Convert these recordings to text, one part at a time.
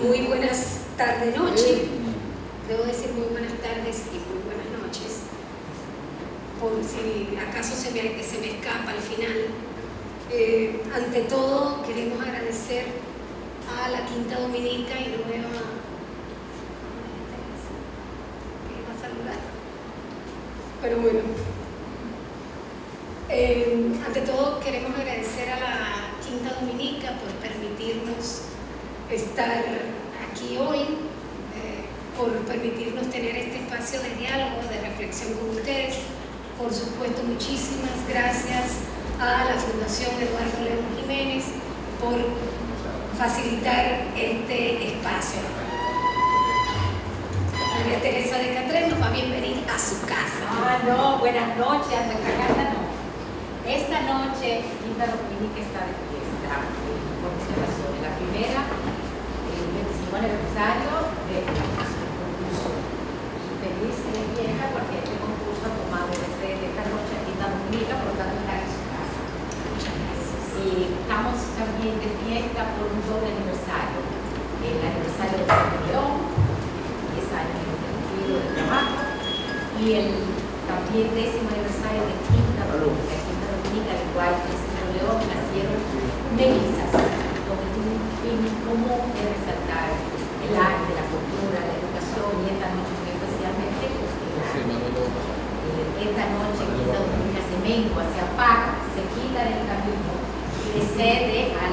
Muy buenas tardes, noche. Debo decir muy buenas tardes y muy buenas noches. Por si acaso se me escapa al final. Ante todo, queremos agradecer a la Quinta Dominica y no veo a saludar. Pero bueno. Ante todo, queremos agradecer a la Quinta Dominica por permitirnos estar aquí hoy, por permitirnos tener este espacio de diálogo, de reflexión con ustedes. Por supuesto, muchísimas gracias a la Fundación Eduardo León Jiménez por facilitar este espacio. María Teresa de Catrén nos va a bienvenir a su casa. No, buenas noches, a nuestra casa no. Esta noche, Quinta Dominica está de fiesta por muchas razones. La primera, el 25 aniversario del concurso. Feliz de vieja porque este concurso ha tomado desde esta noche a Quinta Dominica, por lo tanto está en su casa. Muchas gracias. Y estamos también de fiesta por un doble aniversario. El aniversario de San León, 10 años de trabajo, y el también 10º aniversario de Quinta Dominica. Al igual que San León, nacieron mellizas con un fin común de resaltar el arte, la cultura, la educación, y esta noche especialmente esta noche Quinta Dominica se mengua, se apaga, se quita del camino y le cede a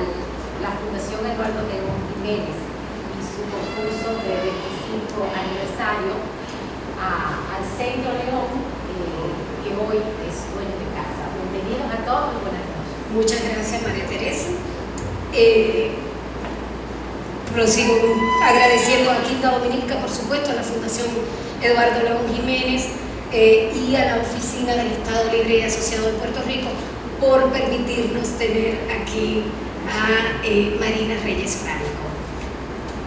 la Fundación Eduardo León Jiménez y su concurso de 25 aniversario al Centro León, que hoy es dueño de casa. Bienvenidos a todos y buenas noches. Muchas gracias, María Teresa. Prosigo agradeciendo a Quinta Dominica, por supuesto, a la Fundación Eduardo León Jiménez y a la Oficina del Estado Libre y Asociado de Puerto Rico por permitirnos tener aquí a Marina Reyes Franco.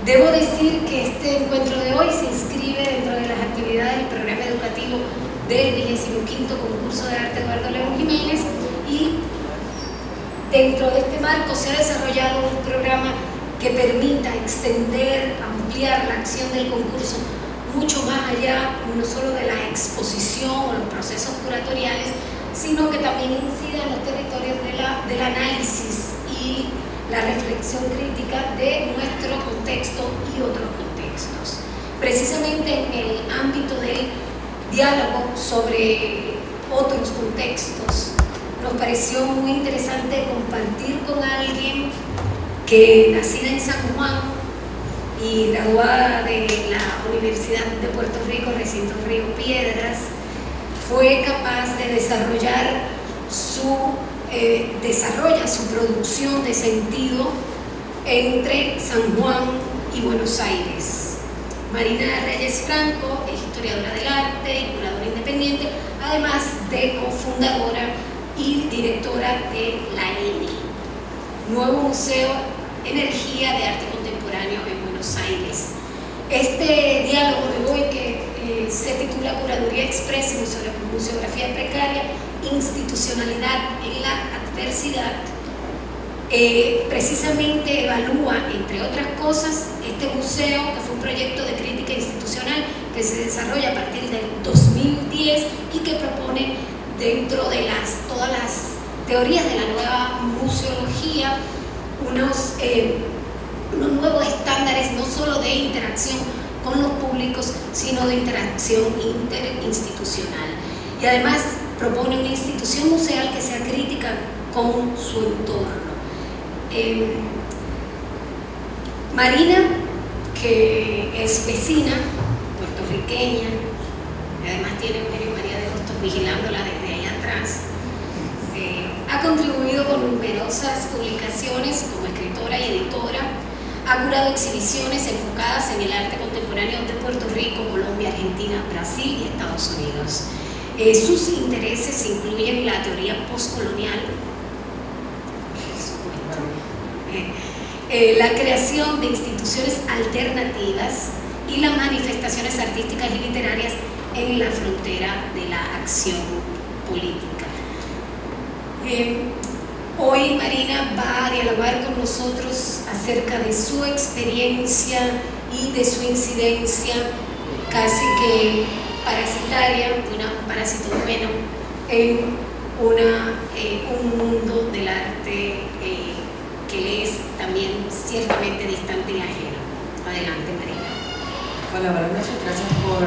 Debo decir que este encuentro de hoy se inscribe dentro de las actividades del programa educativo del 25º concurso de arte Eduardo León Jiménez, y dentro de este marco se ha desarrollado un programa que permita extender, ampliar la acción del concurso mucho más allá, no solo de la exposición o los procesos curatoriales, sino que también incida en los territorios del análisis y la reflexión crítica de nuestro contexto y otros contextos. Precisamente en el ámbito del diálogo sobre otros contextos, nos pareció muy interesante compartir con alguien que, nacida en San Juan y graduada de la Universidad de Puerto Rico, recinto Río Piedras, fue capaz de desarrolla su producción de sentido entre San Juan y Buenos Aires. Marina Reyes Franco es historiadora del arte y curadora independiente, además de cofundadora y directora de la ENI, Nuevo Museo Energía de Arte Contemporáneo en Buenos Aires. Este diálogo de hoy, que se titula Curaduría Expresa y Museografía Precaria, Institucionalidad en la Adversidad, precisamente evalúa, entre otras cosas, este museo, que fue un proyecto de crítica institucional que se desarrolla a partir del 2010 y que propone, dentro de todas las teorías de la nueva museología, unos nuevos estándares, no solo de interacción con los públicos, sino de interacción interinstitucional. Y además propone una institución museal que sea crítica con su entorno. Marina, que es vecina, puertorriqueña, y además tiene a Eugenio María de Hostos vigilándola desde ahí atrás, ha contribuido con numerosas publicaciones como escritora y editora, ha curado exhibiciones enfocadas en el arte contemporáneo de Puerto Rico, Colombia, Argentina, Brasil y Estados Unidos. Sus intereses incluyen la teoría postcolonial, la creación de instituciones alternativas y las manifestaciones artísticas y literarias en la frontera de la acción política. Hoy Marina va a dialogar con nosotros acerca de su experiencia y de su incidencia casi que parasitaria, un parásito bueno, en un mundo del arte que le es también ciertamente distante y ajeno. Adelante, Marina. Hola, buenas noches, gracias por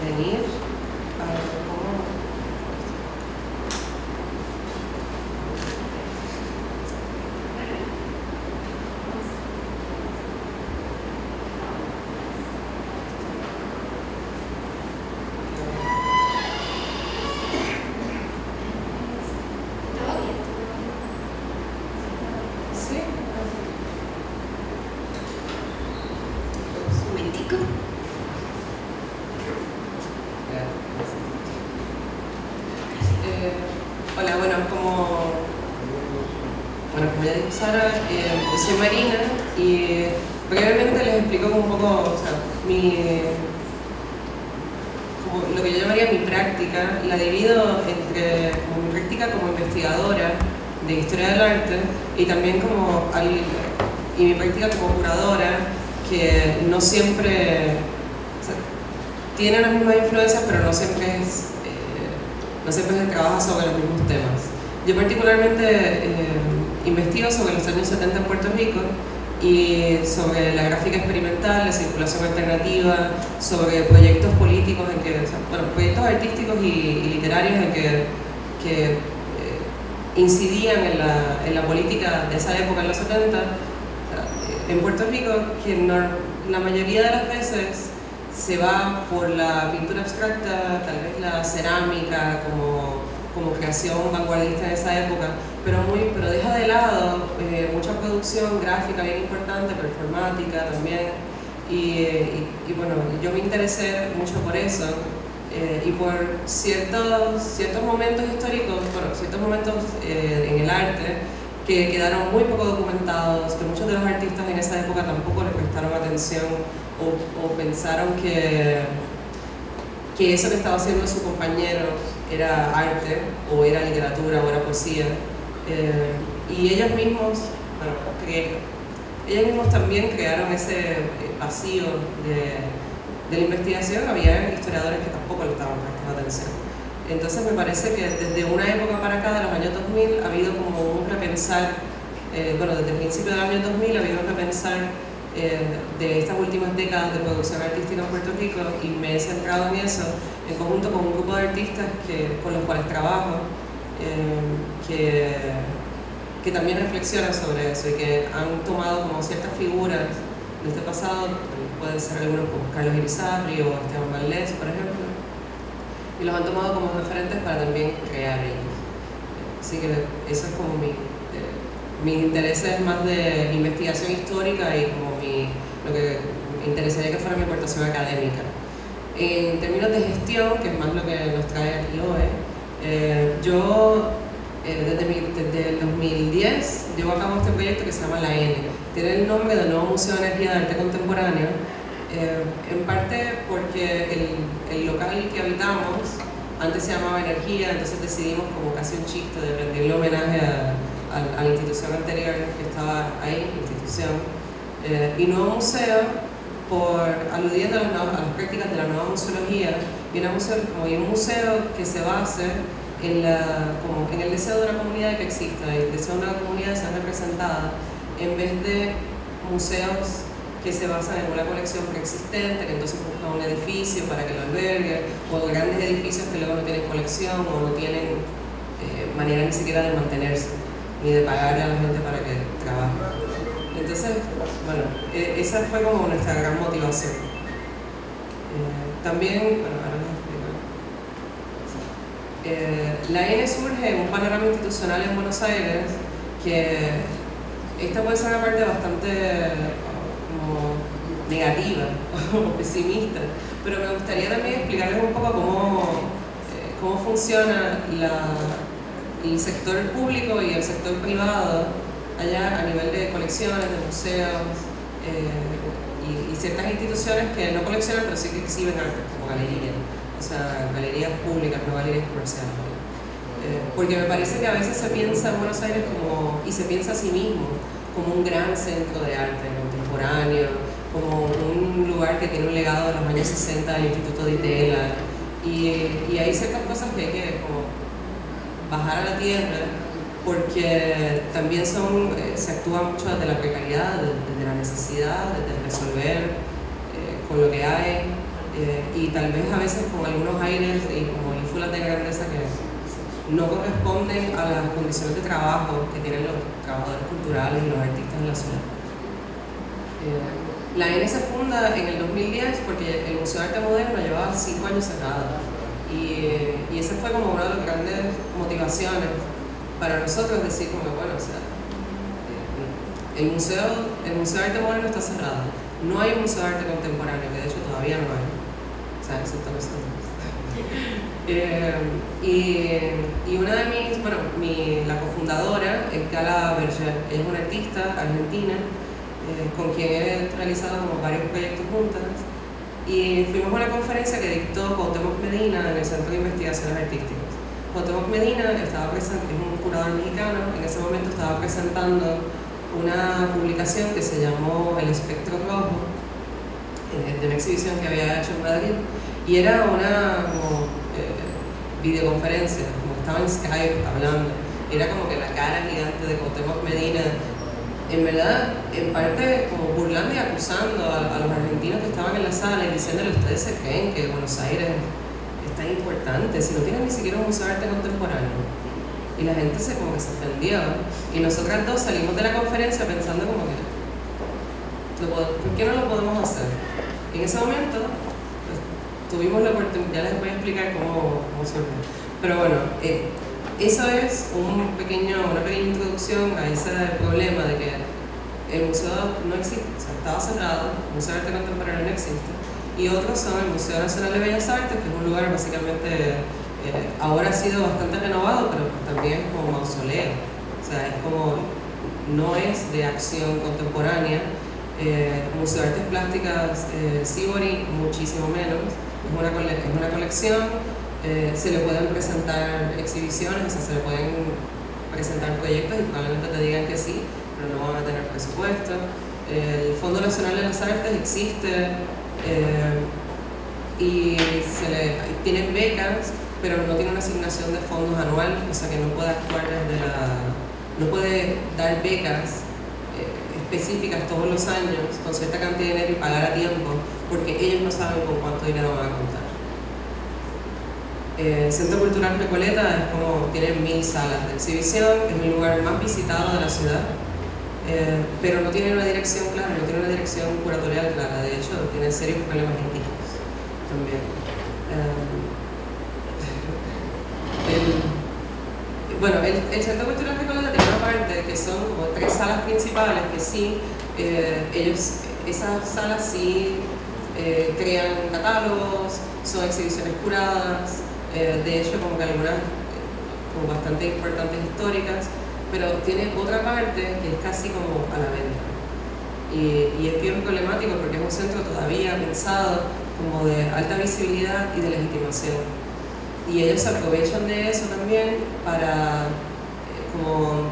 venir. Hola, como ya dijo Sara, yo soy Marina y brevemente les explico un poco, o sea, lo que yo llamaría mi práctica. La divido entre mi práctica como investigadora de historia del arte y también y mi práctica como curadora, que no siempre, o sea, tiene las mismas influencias, pero no siempre se trabaja sobre los mismos temas. Yo particularmente investigo sobre los años 70 en Puerto Rico y sobre la gráfica experimental, la circulación alternativa, sobre proyectos políticos, proyectos artísticos y literarios en que incidían en la política de esa época, en los 70, en Puerto Rico, que la mayoría de las veces se va por la pintura abstracta, tal vez la cerámica como creación vanguardista de esa época, pero deja de lado mucha producción gráfica bien importante, performática también, y bueno, yo me interesé mucho por eso y por ciertos momentos históricos, ciertos momentos en el arte que quedaron muy poco documentados, que muchos de los artistas en esa época tampoco le prestaron atención o pensaron que eso que estaba haciendo su compañero era arte, o era literatura, o era poesía. Y ellos mismos también crearon ese vacío de la investigación. Había historiadores que tampoco le estaban prestando atención. Entonces me parece que desde una época para acá, de los años 2000, ha habido como un repensar, desde el principio del año 2000 ha habido un repensar de estas últimas décadas de producción artística en Puerto Rico, y me he centrado en eso, en conjunto con un grupo de artistas con los cuales trabajo, que también reflexionan sobre eso y que han tomado como ciertas figuras de este pasado, pueden ser algunos como Carlos Irizarry o Esteban Valdés, por ejemplo, y los han tomado como referentes para también crear ellos. Así que eso es como mis intereses más de investigación histórica y como lo que me interesaría que fuera mi aportación académica. En términos de gestión, que es más lo que nos trae aquí hoy, yo desde el 2010 llevo a cabo este proyecto que se llama La N. Tiene el nombre de Nuevo Museo de Energía de Arte Contemporáneo, en parte porque el local que habitamos antes se llamaba Energía, entonces decidimos como casi un chiste de rendirle homenaje a la institución anterior que estaba ahí, institución. Y Nuevo Museo, aludiendo a las prácticas de la nueva museología, y un museo que se base en el deseo de una comunidad de que exista, el deseo de una comunidad de ser representada, en vez de museos que se basan en una colección preexistente, que entonces buscan un edificio para que lo albergue, o grandes edificios que luego no tienen colección o no tienen manera ni siquiera de mantenerse, ni de pagarle a la gente para que trabaje. Entonces, esa fue como nuestra gran motivación. También, ahora les explico. La N surge en un panorama institucional en Buenos Aires que esta puede ser una parte bastante como negativa o pesimista, pero me gustaría también explicarles un poco cómo funciona el sector público y el sector privado allá a nivel de colecciones, de museos y ciertas instituciones que no coleccionan pero sí que exhiben arte, como galerías, o sea, galerías públicas, no galerías comerciales. porque me parece que a veces se piensa en Buenos Aires como, y se piensa a sí mismo, como un gran centro de arte contemporáneo, como un lugar que tiene un legado de los años 60 del Instituto de Itela, y hay ciertas cosas que hay que como bajar a la tierra, porque también se actúa mucho desde la precariedad, desde la necesidad, desde resolver con lo que hay, y tal vez a veces con algunos aires y como ínfulas de grandeza que no corresponden a las condiciones de trabajo que tienen los trabajadores culturales y los artistas en la ciudad. La ENE se funda en el 2010 porque el Museo de Arte Moderno llevaba 5 años cerrado, y esa fue como una de las grandes motivaciones para nosotros, decir como, bueno, o sea, el Museo de Arte Moderno está cerrado, no hay un Museo de Arte Contemporáneo, que de hecho todavía no hay, o sea, excepto nosotros. Y una de la cofundadora es Gala Berger, ella es una artista argentina con quien he realizado como varios proyectos juntas, y fuimos a una conferencia que dictó Cuauhtémoc Medina en el Centro de Investigaciones Artísticas. Cuauhtémoc Medina estaba presente, es un curador mexicano, en ese momento estaba presentando una publicación que se llamó El Espectro Rojo, de una exhibición que había hecho en Madrid, y era una videoconferencia, como estaba en Skype hablando, era como que la cara gigante de Cuauhtémoc Medina, en verdad, en parte como burlando y acusando a los argentinos que estaban en la sala y diciéndole, ustedes se creen que Buenos Aires es tan importante, si no tienen ni siquiera un museo de arte contemporáneo. Y la gente como que se ofendió, y nosotras dos salimos de la conferencia pensando como que, ¿por qué no lo podemos hacer? Y en ese momento pues, tuvimos la oportunidad, ya les voy a explicar cómo surgió. Pero bueno, eso es una pequeña introducción a ese problema de que el museo no existe, o sea, estaba cerrado, el Museo de Arte Contemporáneo no existe, y otros son el Museo Nacional de Bellas Artes, que es un lugar básicamente, ahora ha sido bastante renovado, pero también es como mausoleo, o sea, es como, no es de acción contemporánea. Museo de Artes Plásticas Sibori, muchísimo menos, es una colección. Se le pueden presentar exhibiciones, o sea, se le pueden presentar proyectos y probablemente te digan que sí, pero no van a tener presupuesto. El Fondo Nacional de las Artes existe y tienen becas, pero no tiene una asignación de fondos anual, o sea que no puede actuar no puede dar becas específicas todos los años con cierta cantidad de dinero y pagar a tiempo, porque ellos no saben con cuánto dinero van a contar. Centro Cultural Recoleta es como, tiene 1000 salas de exhibición, es el lugar más visitado de la ciudad, pero no tiene una dirección clara, no tiene una dirección curatorial clara, de hecho tiene serios problemas éticos también. El Centro Cultural Recoleta tiene una parte que son como 3 salas principales que sí, esas salas sí crean catálogos, son exhibiciones curadas, de hecho como que algunas como bastante importantes históricas, pero tiene otra parte que es casi como a la venta, y es bien problemático porque es un centro todavía pensado como de alta visibilidad y de legitimación, y ellos se aprovechan de eso también para como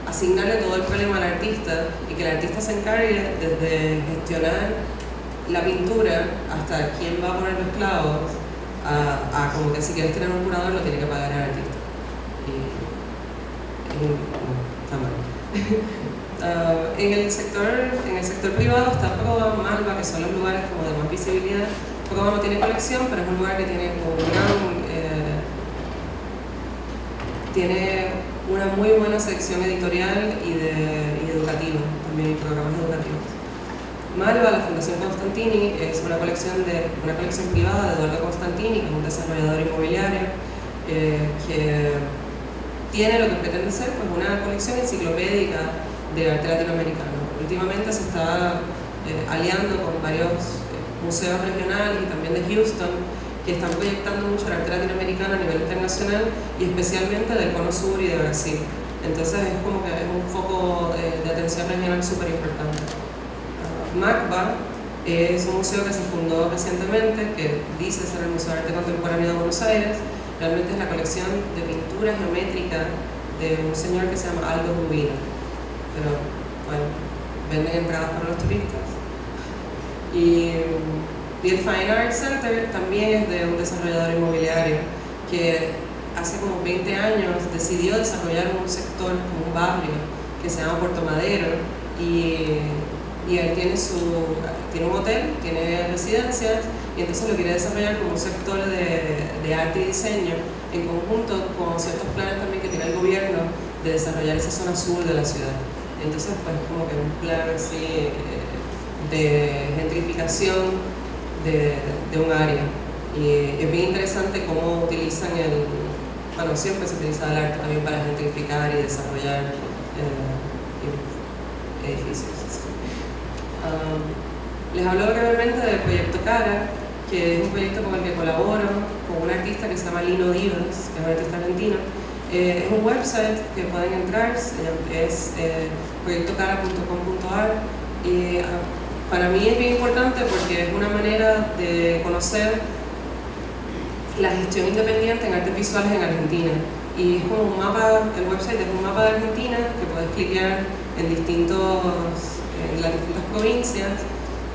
asignarle todo el problema al artista y que el artista se encargue desde gestionar la pintura hasta quién va a poner los clavos, a como que si quieres tener un curador lo tiene que pagar el artista. Está mal. En el sector privado está Proa, Malva, que son los lugares como de más visibilidad. Proa no tiene colección, pero es un lugar que tiene como tiene una muy buena sección editorial y educativa, también hay programas educativos. Malva, la Fundación Constantini, es una colección privada de Eduardo Constantini, que es un desarrollador inmobiliario, que tiene lo que pretende ser pues, una colección enciclopédica de arte latinoamericano. Últimamente se está aliando con varios museos regionales y también de Houston, que están proyectando mucho el arte latinoamericano a nivel internacional y especialmente del Cono Sur y de Brasil. Entonces es como que es un foco de atención regional súper importante. MACBA es un museo que se fundó recientemente, que dice ser el Museo de Arte Contemporáneo de Buenos Aires, Realmente es la colección de pintura geométrica de un señor que se llama Aldo Rubino. Pero bueno, venden entradas para los turistas. Y el Fine Arts Center también es de un desarrollador inmobiliario que hace como 20 años decidió desarrollar un sector, un barrio que se llama Puerto Madero, y él tiene un hotel, tiene residencias, y entonces lo quiere desarrollar como un sector de arte y diseño en conjunto con ciertos planes también que tiene el gobierno de desarrollar esa zona sur de la ciudad. Entonces pues como que un plan así de gentrificación de un área. Y es bien interesante cómo utilizan bueno, siempre se utiliza el arte también para gentrificar y desarrollar edificios. Les hablo brevemente del proyecto Cara, que es un proyecto con el que colaboro con un artista que se llama Lino Divas, que es un artista argentino. Es un website que pueden entrar, es proyectocara.com.ar, y para mí es bien importante porque es una manera de conocer la gestión independiente en artes visuales en Argentina. Y es como un mapa, el website es un mapa de Argentina que puedes cliquear en las distintas provincias,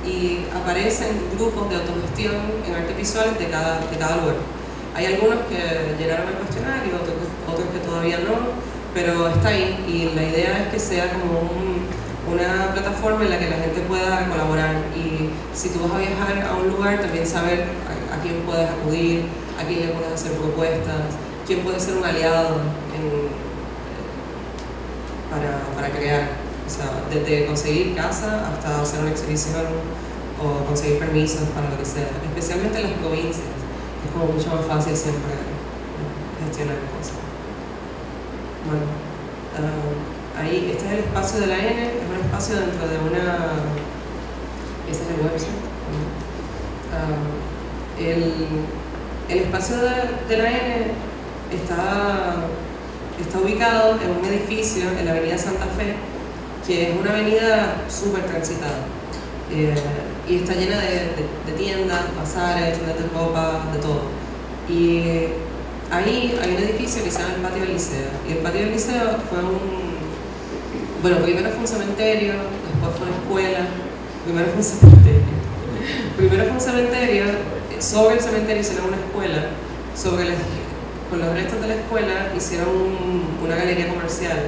y aparecen grupos de autogestión en artes visuales de cada lugar. Hay algunos que llenaron el cuestionario, otros que todavía no, pero está ahí, y la idea es que sea como una plataforma en la que la gente pueda colaborar, y si tú vas a viajar a un lugar también saber a quién puedes acudir, a quién le puedes hacer propuestas, quién puede ser un aliado para crear. O sea, desde conseguir casa hasta hacer una exhibición o conseguir permisos para lo que sea, especialmente en las provincias. Es como mucho más fácil siempre gestionar cosas. Bueno, ahí, este es el espacio de la N, es un espacio dentro de ese es el website. El espacio de la N está ubicado en un edificio en la avenida Santa Fe, que es una avenida súper transitada, y está llena de tiendas, bazares, tiendas de ropa, de todo. Y ahí hay un edificio que se llama el Patio del Liceo, y el Patio del Liceo primero fue un cementerio, después fue una escuela, primero fue un cementerio, sobre el cementerio hicieron una escuela, con los restos de la escuela hicieron una galería comercial,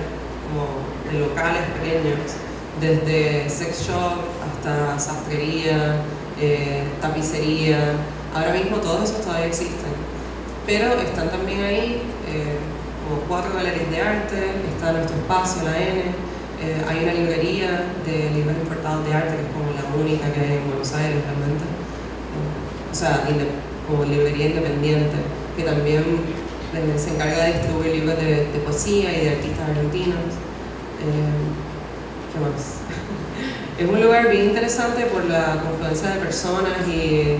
como de locales pequeños, desde sex shop hasta sastrería, tapicería. Ahora mismo todos esos todavía existen, pero están también ahí como 4 galerías de arte, está nuestro espacio, la N, hay una librería de libros importados de arte que es como la única que hay en Buenos Aires realmente, o sea, como librería independiente, que también se encarga de distribuir libros de poesía y de artistas argentinos. ¿Qué más? Es un lugar bien interesante por la confluencia de personas y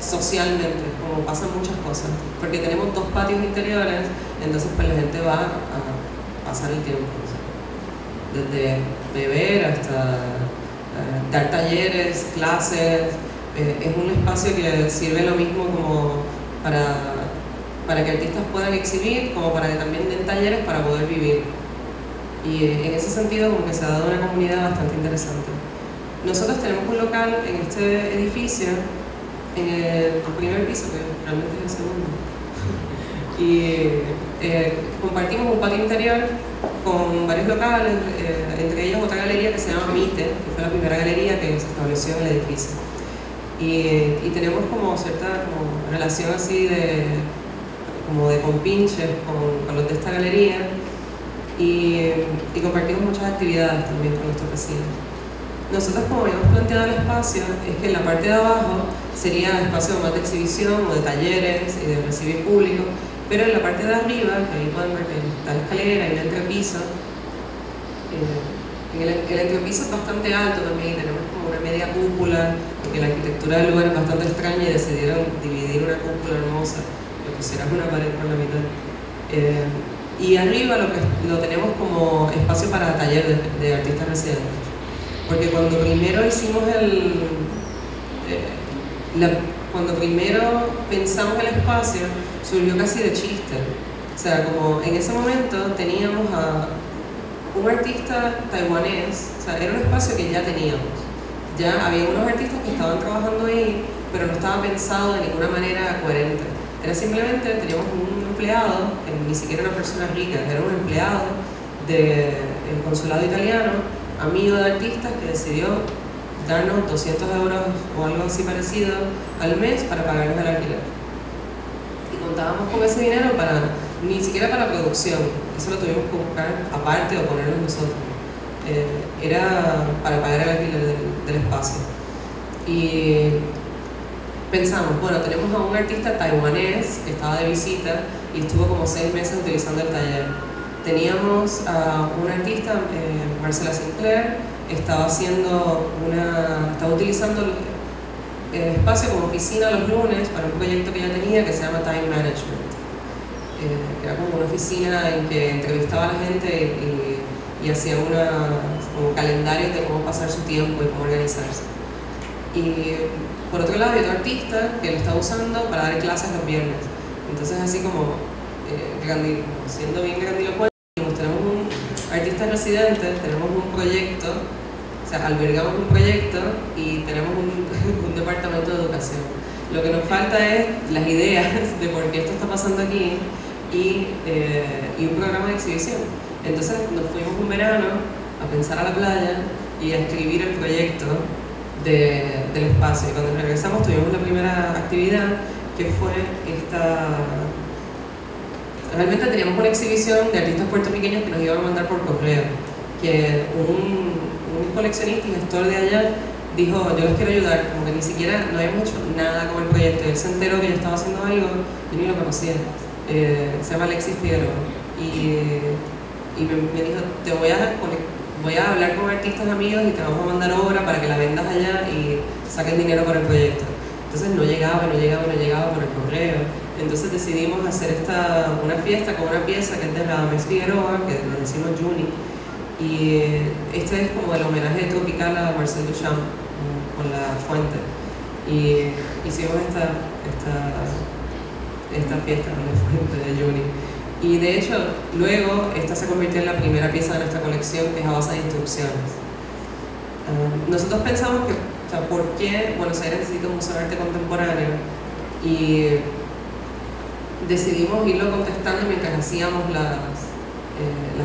socialmente, como pasan muchas cosas, porque tenemos 2 patios interiores, entonces pues la gente va a pasar el tiempo, ¿sí? Desde beber hasta dar talleres, clases. Es un espacio que sirve lo mismo como para que artistas puedan exhibir, como para que también den talleres para poder vivir. Y en ese sentido como que se ha dado una comunidad bastante interesante. Nosotros tenemos un local en este edificio, en el primer piso, que realmente es el segundo. Y compartimos un patio interior con varios locales, entre ellos otra galería que se llama Mite, que fue la primera galería que se estableció en el edificio. Y tenemos como cierta relación así de compinches con los de esta galería, y compartimos muchas actividades también con nuestros vecinos. Nosotros, como habíamos planteado el espacio, es que en la parte de abajo sería espacio más de exhibición o de talleres y de recibir público, pero en la parte de arriba, que ahí pueden ver que está la escalera y el entrepiso, el entrepiso es bastante alto también, y tenemos como una media cúpula, porque la arquitectura del lugar es bastante extraña y decidieron dividir una cúpula hermosa, le pusieron una pared por la mitad. Y arriba lo tenemos como espacio para taller de artistas residentes, porque cuando primero hicimos cuando primero pensamos el espacio, surgió casi de chiste. O sea, como en ese momento teníamos a un artista taiwanés, o sea, era un espacio que ya teníamos. Ya había unos artistas que estaban trabajando ahí, pero no estaba pensado de ninguna manera coherente. Era simplemente, teníamos un empleado, que ni siquiera era una persona rica, era un empleado del consulado italiano, amigo de artistas, que decidió darnos 200 euros o algo así parecido al mes para pagarnos el alquiler. Y contábamos con ese dinero ni siquiera para producción, eso lo tuvimos que buscar aparte o ponerlo nosotros. Era para pagar el alquiler del espacio. Y pensamos, bueno, tenemos a un artista taiwanés que estaba de visita y estuvo como 6 meses utilizando el taller. Teníamos a un artista, Marcela Sinclair, estaba utilizando el espacio como oficina los lunes para un proyecto que ella tenía que se llama Time Management. Era como una oficina en que entrevistaba a la gente y hacía como calendarios de cómo pasar su tiempo y cómo organizarse. Y por otro lado, hay otro artista que lo está usando para dar clases los viernes. Entonces, así como siendo bien grandilocuente, tenemos un artista residente, tenemos un proyecto, o sea, albergamos un proyecto y tenemos un departamento de educación. Lo que nos falta es las ideas de por qué esto está pasando aquí y un programa de exhibición. Entonces nos fuimos un verano a pensar a la playa y a escribir el proyecto del espacio. Y cuando regresamos tuvimos la primera actividad que fue realmente teníamos una exhibición de artistas puertorriqueños que nos iban a mandar por correo, que un coleccionista y gestor de allá dijo, yo les quiero ayudar, como que ni siquiera no habíamos hecho nada con el proyecto. Él se enteró que yo estaba haciendo algo, yo ni lo conocía, se llama Alexis Figueroa, y me dijo, voy a hablar con artistas amigos y te vamos a mandar obra para que la vendas allá y saquen dinero para el proyecto. Entonces no llegaba por el correo. Entonces decidimos hacer una fiesta con una pieza que es de Radamés Figueroa, que le decimos Juni, y este es como el homenaje tropical a Marcel Duchamp con la fuente. Y hicimos esta fiesta con la fuente de Juni. Y de hecho, luego esta se convirtió en la primera pieza de nuestra colección, que es a base de instrucciones. Nosotros pensamos que, o sea, ¿por qué Buenos Aires necesita un museo de arte contemporáneo? Y decidimos irlo contestando mientras hacíamos las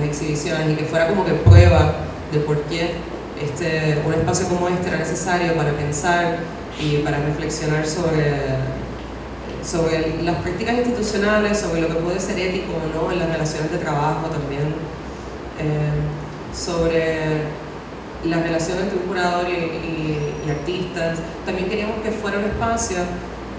exhibiciones y que fuera como que prueba de por qué un espacio como este era necesario para pensar y para reflexionar sobre las prácticas institucionales, sobre lo que puede ser ético o no en las relaciones de trabajo también, sobre la relación entre un curador y artistas. También queríamos que fuera un espacio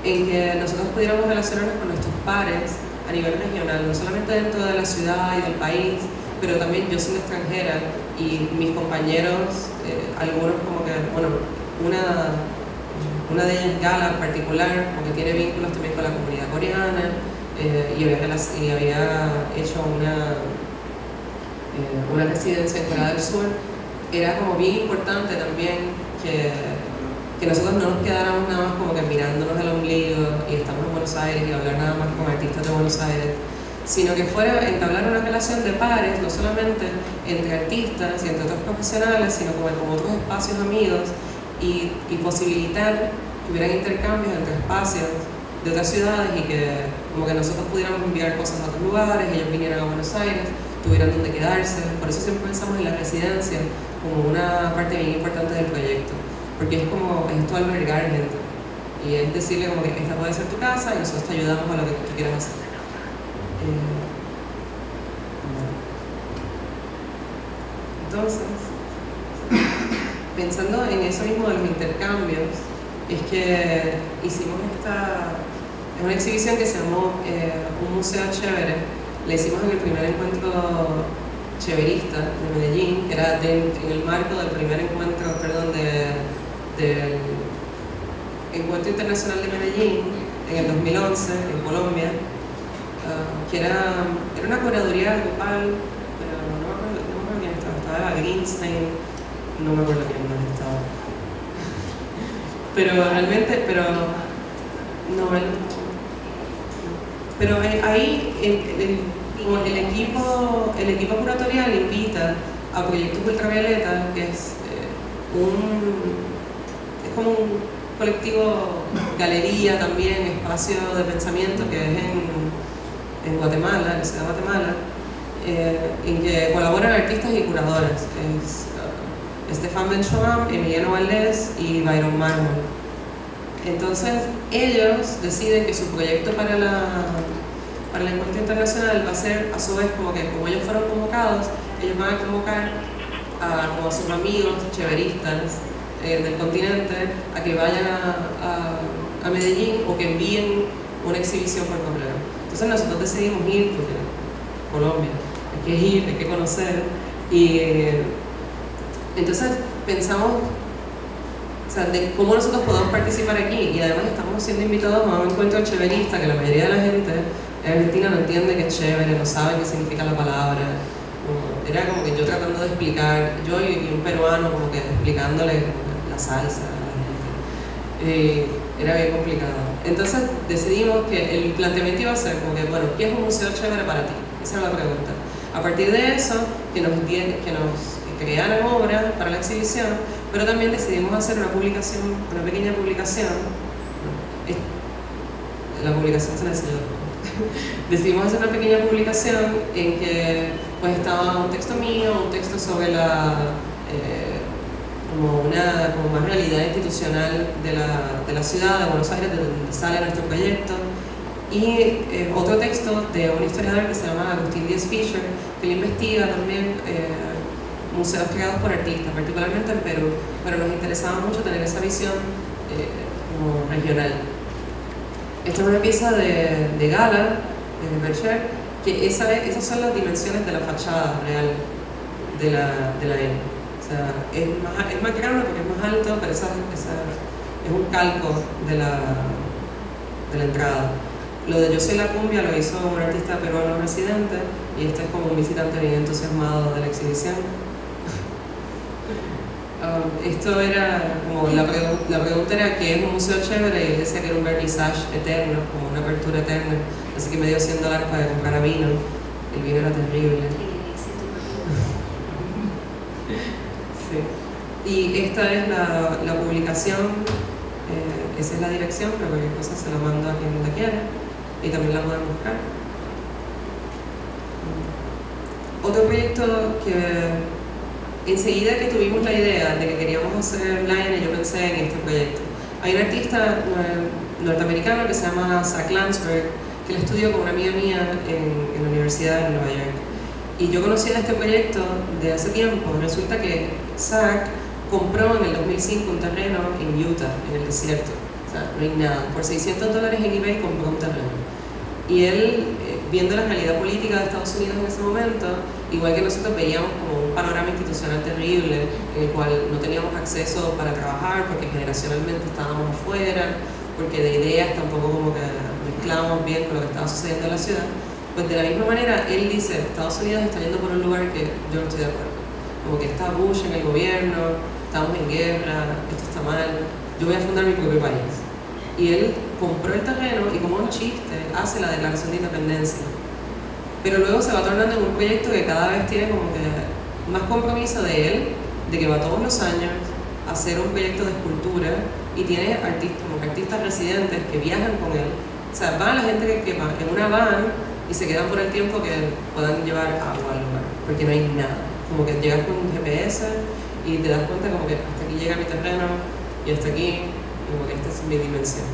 en que nosotros pudiéramos relacionarnos con nuestros pares a nivel regional, no solamente dentro de la ciudad y del país, pero también yo siendo extranjera y mis compañeros, algunos como que, bueno, una de ellas, Gala en particular, porque tiene vínculos también con la comunidad coreana, y había hecho una residencia en Corea del Sur. Era como bien importante también que nosotros no nos quedáramos nada más como que mirándonos el ombligo y estamos en Buenos Aires y hablar nada más con artistas de Buenos Aires, sino que fuera entablar una relación de pares, no solamente entre artistas y entre otros profesionales, sino como otros espacios amigos y posibilitar que hubieran intercambios entre espacios de otras ciudades y que como que nosotros pudiéramos enviar cosas a otros lugares, ellos vinieran a Buenos Aires, tuvieran donde quedarse. Por eso siempre pensamos en la residencia como una parte bien importante del proyecto, porque es esto albergar gente y es decirle como que esta puede ser tu casa y nosotros te ayudamos a lo que tú quieras hacer. Entonces, pensando en eso mismo de los intercambios, es que hicimos es una exhibición que se llamó Un Museo Chévere. La hicimos en el primer encuentro cheverista de Medellín, que era en el marco del primer encuentro, del Encuentro Internacional de Medellín en el 2011 en Colombia, que era una curaduría grupal, pero no me acuerdo quién estaba Greenstein, no me acuerdo quién más estaba. Pero realmente, No, él no. Pero ahí el equipo curatorial invita a Proyectos Ultravioleta, que es como un colectivo, galería también, espacio de pensamiento que es en Guatemala, en la ciudad de Guatemala, en que colaboran artistas y curadoras. Es Stefan Benchoam, Emiliano Valdés y Byron Mármol. Entonces ellos deciden que su proyecto para el encuentro internacional va a ser a su vez como ellos fueron convocados, ellos van a convocar como a sus amigos cheveristas del continente a que vayan a Medellín o que envíen una exhibición por correo. Entonces nosotros decidimos ir porque Colombia, hay que ir, hay que conocer, y entonces pensamos, o sea, de cómo nosotros podemos participar aquí, y además estamos siendo invitados a un encuentro cheverista que la mayoría de la gente en Argentina no entiende que es chévere, no sabe qué significa la palabra. Era como que yo tratando de explicar, yo y un peruano como que explicándole la salsa a la gente. Era bien complicado. Entonces decidimos que el planteamiento iba a ser como que, bueno, ¿qué es un museo chévere para ti? Esa era la pregunta. A partir de eso, que nos crearan obras para la exhibición, pero también decidimos hacer una publicación, una pequeña publicación. La publicación se la enseñó. Decidimos hacer una pequeña publicación en que pues estaba un texto mío, un texto sobre como más realidad institucional de la ciudad de Buenos Aires, de donde sale nuestro proyecto, y otro texto de un historiador que se llama Agustín Díaz Fischer, que le investiga también museos creados por artistas, particularmente en Perú, pero nos interesaba mucho tener esa visión como regional. Esta es una pieza de Gala, de Berger, que esas son las dimensiones de la fachada real de la N. O sea, es más grande porque es más alto, pero es un calco de la entrada. Lo de Yo Soy la Cumbia lo hizo un artista peruano residente, y este es como un visitante bien entusiasmado de la exhibición. Esto era como la pregunta era ¿qué es un museo chévere? Y él decía que era un vernissage eterno, como una apertura eterna, así que me dio $100 para comprar vino. El vino era terrible. Sí. Y esta es la publicación, esa es la dirección, pero cualquier cosa se la mando a quien la quiera, y también la pueden buscar. Otro proyecto que enseguida que tuvimos la idea de que queríamos hacer la N, yo pensé en este proyecto. Hay un artista norteamericano que se llama Zach Landsberg, que él estudió con una amiga mía en la Universidad de Nueva York. Y yo conocía este proyecto de hace tiempo. Resulta que Zach compró en el 2005 un terreno en Utah, en el desierto. O sea, no hay nada. Por $600 en eBay compró un terreno. Y él, viendo la realidad política de Estados Unidos en ese momento, igual que nosotros veíamos como un panorama institucional terrible, en el cual no teníamos acceso para trabajar porque generacionalmente estábamos afuera, porque de ideas tampoco como que mezclábamos bien con lo que estaba sucediendo en la ciudad. Pues de la misma manera, él dice, Estados Unidos está yendo por un lugar que yo no estoy de acuerdo. Como que está Bush en el gobierno, estamos en guerra, esto está mal, yo voy a fundar mi propio país. Y él compró el terreno y como un chiste hace la declaración de independencia. Pero luego se va tornando en un proyecto que cada vez tiene como que más compromiso de él, de que va todos los años a hacer un proyecto de escultura, y tiene artistas residentes que viajan con él. O sea, va la gente que va en una van y se quedan por el tiempo que puedan llevar agua al lugar, porque no hay nada. Como que llegas con un GPS y te das cuenta como que hasta aquí llega mi terreno y hasta aquí, como que esta es mi dimensión.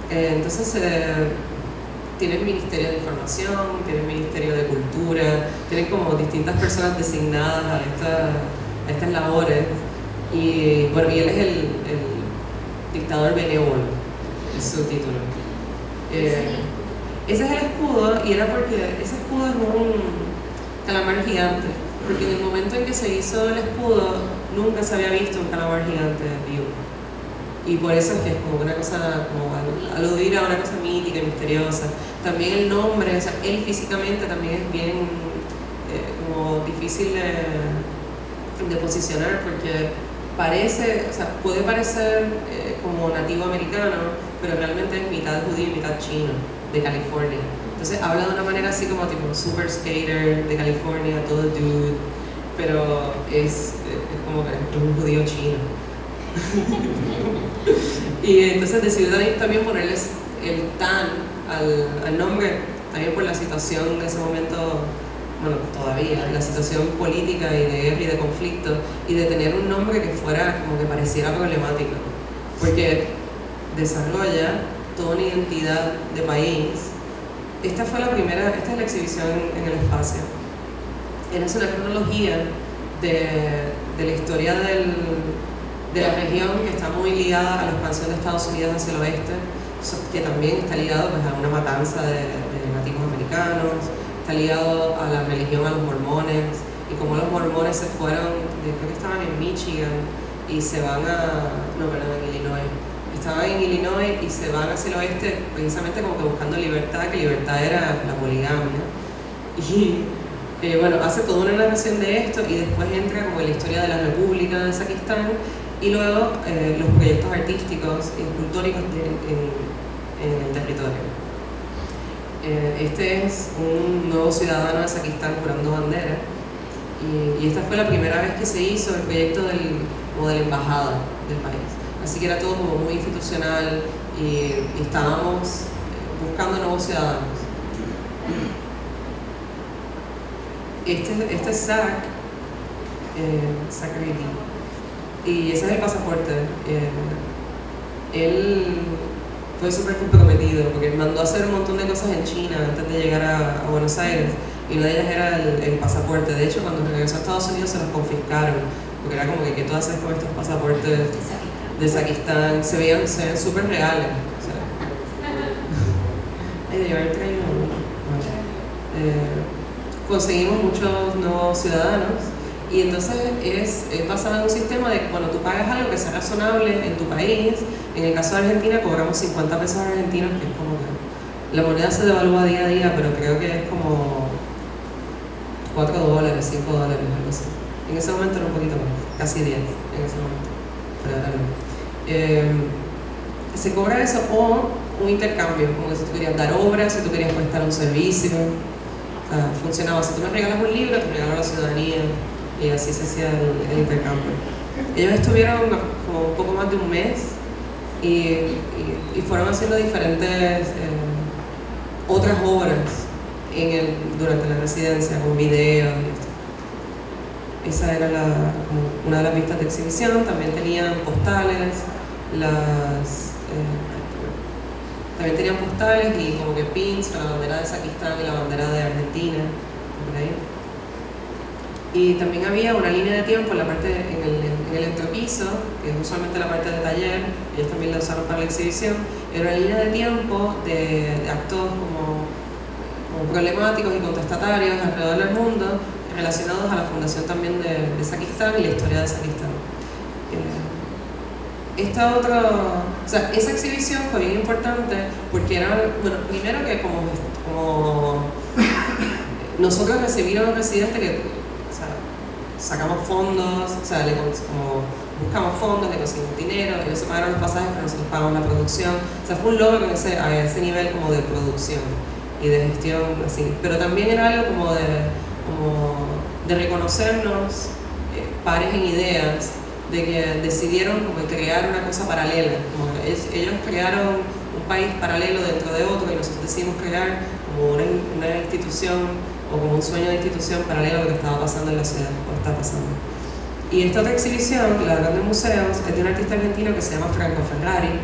Entonces tienen Ministerio de Información, tienen Ministerio de Cultura, tienen como distintas personas designadas a estas labores, y bueno, y él es el dictador benévolo, es su título. Ese es el escudo, y era porque ese escudo es un calamar gigante, porque en el momento en que se hizo el escudo nunca se había visto un calamar gigante vivo. Y por eso es que es como una cosa, como aludir a una cosa mítica y misteriosa. También el nombre, o sea, él físicamente también es bien como difícil de posicionar, porque parece, o sea, puede parecer como nativo americano, pero realmente es mitad judío y mitad chino, de California. Entonces habla de una manera así como tipo super skater de California, todo dude, pero es como que es un judío chino. Y entonces decidió también ponerles el tan al nombre, también por la situación de ese momento, bueno, todavía, la situación política y de guerra y de conflicto, y de tener un nombre que fuera como que pareciera problemático, porque desarrolla toda una identidad de país. Esta es la exhibición en el espacio. Es una cronología de la historia de la región, que está muy ligada a la expansión de Estados Unidos hacia el oeste, que también está ligado pues, a una matanza de nativos americanos, está ligado a la religión, a los mormones, y cómo los mormones se fueron, creo que estaban en Michigan, y se van en Illinois. Estaban en Illinois y se van hacia el oeste precisamente como que buscando libertad, que libertad era la poligamia. Y bueno, hace toda una narración de esto y después entra como en la historia de la República de Uzbekistán y luego los proyectos artísticos y escultóricos en el territorio. Este es un nuevo ciudadano de Uzbekistán jurando bandera y esta fue la primera vez que se hizo el proyecto de la embajada del país. Así que era todo como muy institucional y estábamos buscando nuevos ciudadanos. Este es Zach Reedy, y ese es el pasaporte. Él fue súper comprometido porque mandó a hacer un montón de cosas en China antes de llegar a Buenos Aires, y una de ellas era el pasaporte. De hecho, cuando regresó a Estados Unidos se los confiscaron, porque era como que ¿qué tú haces con estos pasaportes de Uzbekistán? Se veían súper reales. O sea, ay, de haber traído uno. Conseguimos muchos nuevos ciudadanos y entonces es basado en un sistema de que cuando tú pagas algo que sea razonable en tu país, en el caso de Argentina cobramos 50 pesos argentinos, que es como que la moneda se devalúa día a día, pero creo que es como $4, $5, algo así. En ese momento era un poquito más, casi 10 en ese momento, pero ahora no. Se cobra eso o un intercambio, como que si tú querías dar obras, si tú querías prestar un servicio. Funcionaba, si tú me regalas un libro, te regalo la ciudadanía, y así se hacía el intercambio. Ellos estuvieron como un poco más de un mes y fueron haciendo diferentes otras obras durante la residencia, con videos y esto. Esa era una de las vistas de exhibición. También tenían postales, también tenían postales y como que pins con la bandera de Uzbekistán y la bandera de Argentina, por ahí. Y también había una línea de tiempo en el entrepiso, que es usualmente la parte de taller, ellos también la usaron para la exhibición. Era una línea de tiempo de actos como problemáticos y contestatarios alrededor del mundo, relacionados a la fundación también de Uzbekistán y la historia de Uzbekistán. Esa exhibición fue bien importante porque era, bueno, primero que como nosotros recibimos a un residente que, sacamos fondos, como buscamos fondos, le conseguimos dinero, ellos se pagaron los pasajes, pero nosotros pagamos la producción. Fue un logro a ese nivel como de producción y de gestión, así. Pero también era algo como de reconocernos pares en ideas, de que decidieron como crear una cosa paralela, como ellos crearon un país paralelo dentro de otro y nosotros decidimos crear como una institución o como un sueño de institución paralelo a lo que estaba pasando en la ciudad, o está pasando. Y esta otra exhibición, la de Grandes Museos, es de un artista argentino que se llama Franco Ferrari,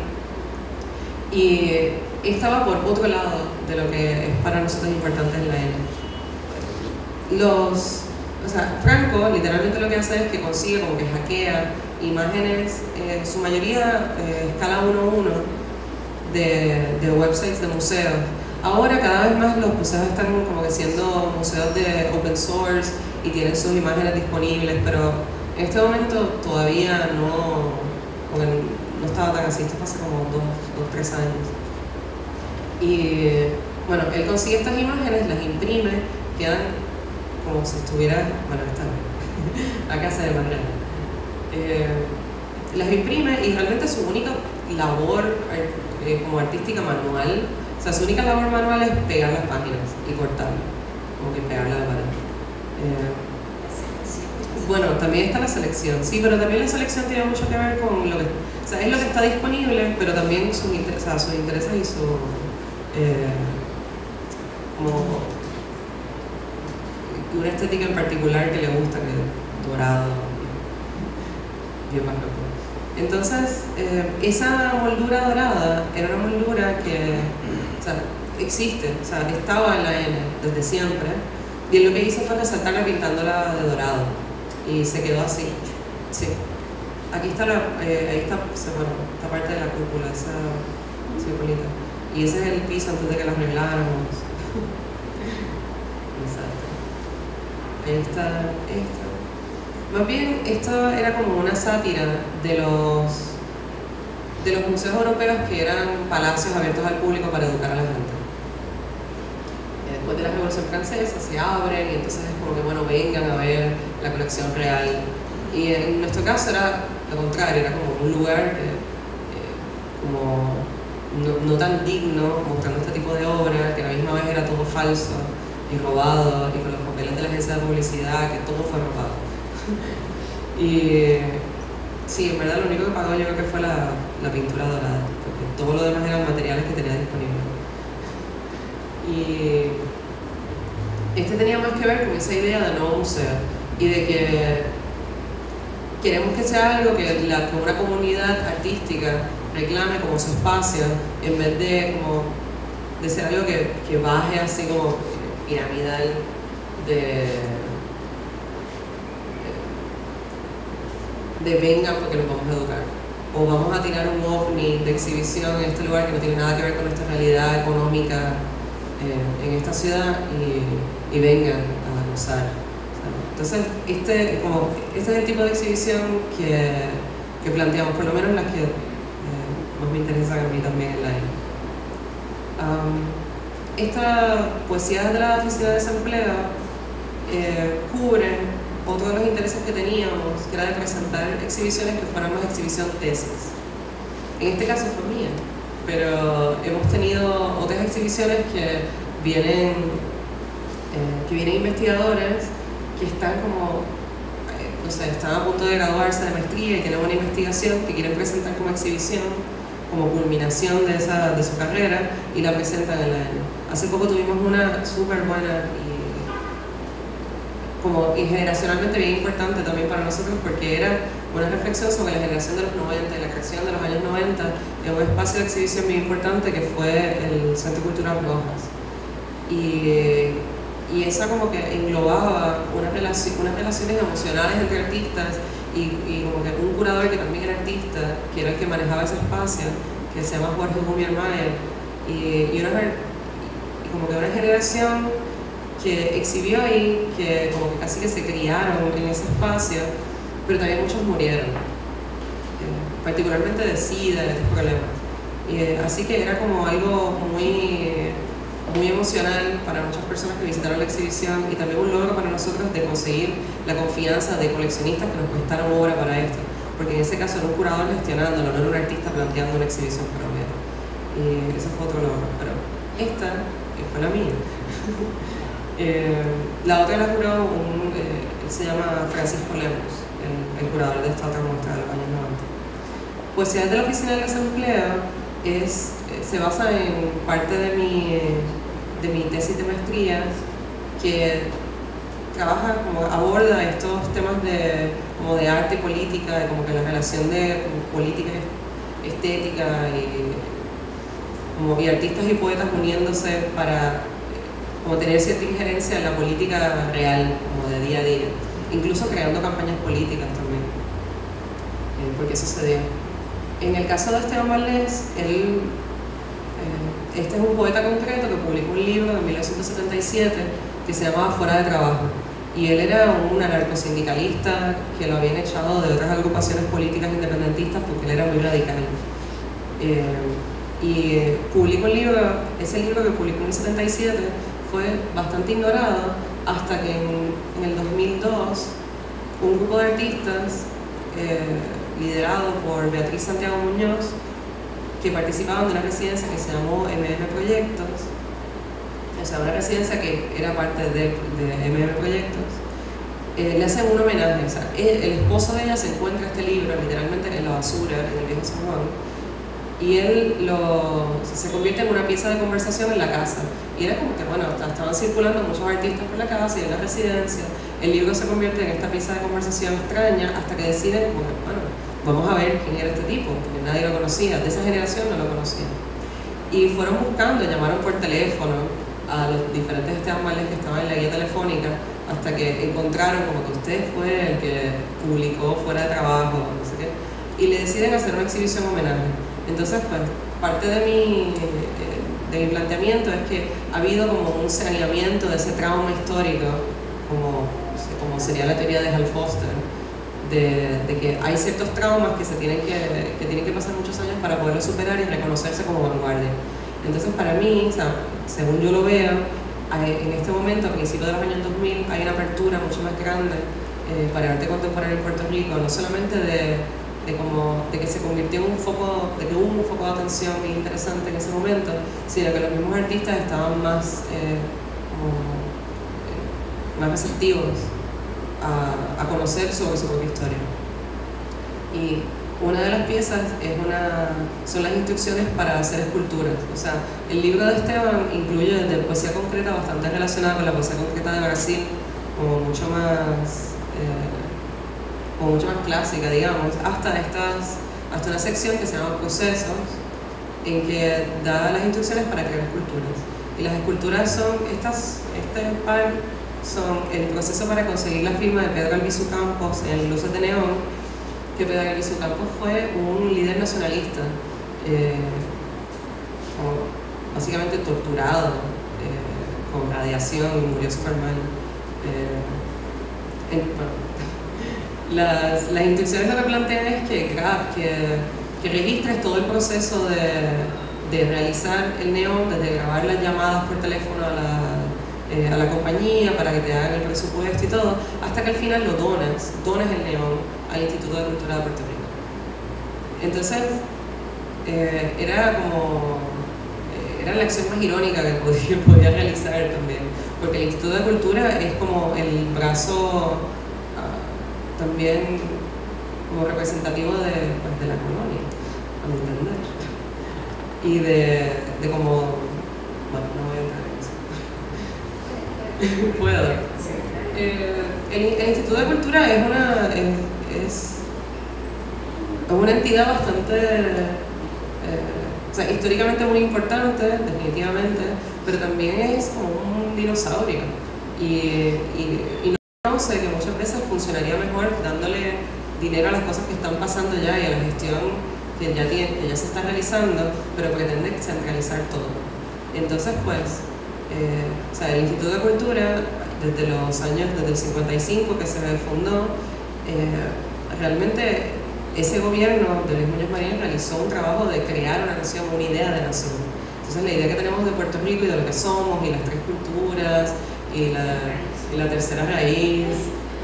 y estaba por otro lado de lo que es para nosotros importante en la L. Franco literalmente lo que hace es que consigue como que hackea imágenes, su mayoría escala 1:1 de websites de museos. Ahora cada vez más los museos están como que siendo museos de open source y tienen sus imágenes disponibles, pero en este momento todavía no estaba tan así. Esto hace como 2-3 años. Y bueno, él consigue estas imágenes, las imprime, quedan como si estuviera, bueno, acá se de manera. las imprime y realmente su única labor como artística manual, o sea, su única labor manual es pegar las páginas y cortarlas, como que pegarla de pared. Bueno, también está la selección, sí, pero también la selección tiene mucho que ver con lo que, o sea, es lo que está disponible, pero también sus intereses y su, como una estética en particular que le gusta, que es dorado, bien bacán. Entonces, esa moldura dorada era una moldura que, o sea, existe, o sea, estaba en la N desde siempre, y él lo que hizo fue resaltarla pintándola de dorado. Y se quedó así, sí. Aquí está ahí está, bueno, esta parte de la cúpula, esa circulita. Y ese es el piso antes de que la arregláramos. Exacto. Ahí está esto. Más bien, esto era como una sátira de los museos europeos que eran palacios abiertos al público para educar a la gente. Después de la Revolución Francesa se abren y entonces es como que, bueno, vengan a ver la colección real. Y en nuestro caso era lo contrario, era como un lugar como no tan digno, mostrando este tipo de obra, que a la misma vez era todo falso y robado, y con los papeles de la agencia de publicidad, que todo fue robado. Y sí, en verdad lo único que pagó yo creo que fue la pintura dorada, porque todo lo demás eran materiales que tenía disponibles. Y este tenía más que ver con esa idea de nuevo museo y de que queremos que sea algo que una comunidad artística reclame como su espacio, en vez de ser algo que baje así como piramidal de vengan porque nos vamos a educar, o vamos a tirar un ovni de exhibición en este lugar que no tiene nada que ver con nuestra realidad económica en esta ciudad y vengan a gozar. Entonces, este es el tipo de exhibición que planteamos, por lo menos las que más me interesan a mí también en la Esta poesía de la oficina de desempleo cubre otro de los intereses que teníamos, que era de presentar exhibiciones que fueran más exhibición tesis. En este caso fue mía, pero hemos tenido otras exhibiciones que vienen investigadores que están como, no sé, están a punto de graduarse de maestría y tienen una investigación que quieren presentar como exhibición, como culminación de su carrera, y la presentan en la N. Hace poco tuvimos una súper buena y generacionalmente bien importante también para nosotros, porque era una reflexión sobre la generación de los 90 y la creación de los años 90 en un espacio de exhibición bien importante que fue el Centro Cultural Rojas. Y esa como que englobaba unas relaciones emocionales entre artistas y como que un curador que también era artista, que era el que manejaba ese espacio, que se llama Jorge Gumiermayer, y como que una generación que exhibió ahí, que como que casi que se criaron en ese espacio, pero también muchos murieron, particularmente de SIDA, de estos problemas. Así que era como algo muy emocional para muchas personas que visitaron la exhibición, y también un logro para nosotros de conseguir la confianza de coleccionistas que nos prestaron obra para esto, porque en ese caso era un curador gestionándolo, no era un artista planteando una exhibición propia. Y ese fue otro logro, pero esta fue la mía. La otra la curó él se llama Francisco Lemos, el curador de esta otra muestra de los años 90. Poesía de la oficina del desempleo se basa en parte de mi tesis de maestría, que trabaja, aborda estos temas de arte y política, de como que la relación de política, estética y artistas y poetas uniéndose para tener cierta injerencia en la política real, como de día a día, incluso creando campañas políticas también, porque eso se dio. En el caso de Esteban Valdés, este es un poeta concreto que publicó un libro en 1977 que se llamaba Fuera de Trabajo, y él era un anarcosindicalista que lo habían echado de otras agrupaciones políticas independentistas porque él era muy radical. Y publicó un libro, ese libro que publicó en el 77 fue bastante ignorado hasta que en el 2002 un grupo de artistas liderado por Beatriz Santiago Muñoz, que participaban de una residencia que se llamó Proyectos, o sea, una residencia que era parte de Proyectos. Le hacen un homenaje, o sea, el esposo de ella se encuentra este libro literalmente en la basura, en el viejo San Juan, y él se convierte en una pieza de conversación en la casa. Y era como que, bueno, estaban circulando muchos artistas por la casa y en la residencia. El libro se convierte en esta pieza de conversación extraña hasta que deciden, bueno, vamos a ver quién era este tipo, porque nadie lo conocía, de esa generación no lo conocía. Y fueron buscando, llamaron por teléfono a los diferentes Esteban Marlés que estaban en la guía telefónica, hasta que encontraron como que usted fue el que publicó fuera de trabajo, no sé qué, y le deciden hacer una exhibición homenaje. Entonces, pues, parte de mi planteamiento es que ha habido como un saneamiento de ese trauma histórico, como sería la teoría de Hal Foster, de que hay ciertos traumas que tienen que pasar muchos años para poderlos superar y reconocerse como vanguardia. Entonces, para mí, o sea, según yo lo veo, en este momento, a principios de los años 2000, hay una apertura mucho más grande para el arte contemporáneo en Puerto Rico, no solamente de que se convirtió en un foco, de que hubo un foco de atención bien interesante en ese momento, sino que los mismos artistas estaban más receptivos a conocer sobre su propia historia. Y una de las piezas son las instrucciones para hacer esculturas. O sea, el libro de Esteban incluye desde poesía concreta bastante relacionada con la poesía concreta de Brasil, como mucho más clásica, digamos, hasta una sección que se llama Procesos, en que da las instrucciones para crear esculturas. Y las esculturas son son el proceso para conseguir la firma de Pedro Albizu Campos en Luces de Neón, que Pedro Albizu Campos fue un líder nacionalista, básicamente torturado, con radiación, y murió súper mal. Las instrucciones lo que plantean es que registres todo el proceso de realizar el neón, desde grabar las llamadas por teléfono a la compañía para que te hagan el presupuesto y todo, hasta que al final lo dones el neón al Instituto de Cultura de Puerto Rico. Entonces, era la acción más irónica que podía realizar también, porque el Instituto de Cultura es como el brazo también como representativo de la colonia, a mi entender, y de como, bueno, no voy a entrar en eso. Puedo. El Instituto de Cultura es una entidad bastante, o sea, históricamente muy importante, definitivamente, pero también es como un dinosaurio y no conoce que muchas veces funcionaría mejor dándole dinero a las cosas que están pasando ya y a la gestión que ya se está realizando, pero pretende centralizar todo. Entonces, pues, o sea, el Instituto de Cultura, desde el 55 que se fundó, realmente ese gobierno de Luis Muñoz Marín realizó un trabajo de crear una nación, una idea de nación. Entonces la idea que tenemos de Puerto Rico y de lo que somos, y las tres culturas, y la tercera raíz,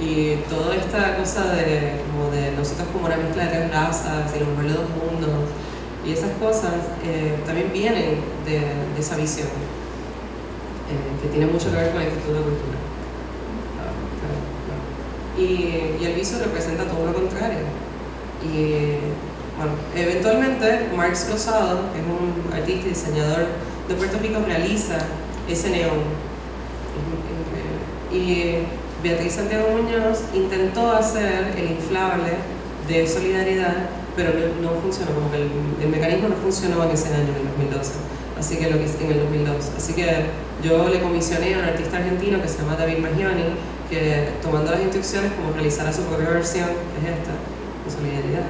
y toda esta cosa de nosotros como una mezcla de tres razas, y lo mejor de dos mundos, y esas cosas también vienen de esa visión, que tiene mucho que ver con el Instituto de Cultura. Y Albizu representa todo lo contrario. Y bueno, eventualmente Marx Rosado, que es un artista y diseñador de Puerto Rico, realiza ese neón. Y Beatriz Santiago Muñoz intentó hacer el inflable de solidaridad, pero no funcionó, como que el mecanismo no funcionó en ese año, en el 2012. Así que en el 2002. Así que yo le comisioné a un artista argentino que se llama David Maggioni, que tomando las instrucciones como realizara su propia versión, que es esta, de solidaridad.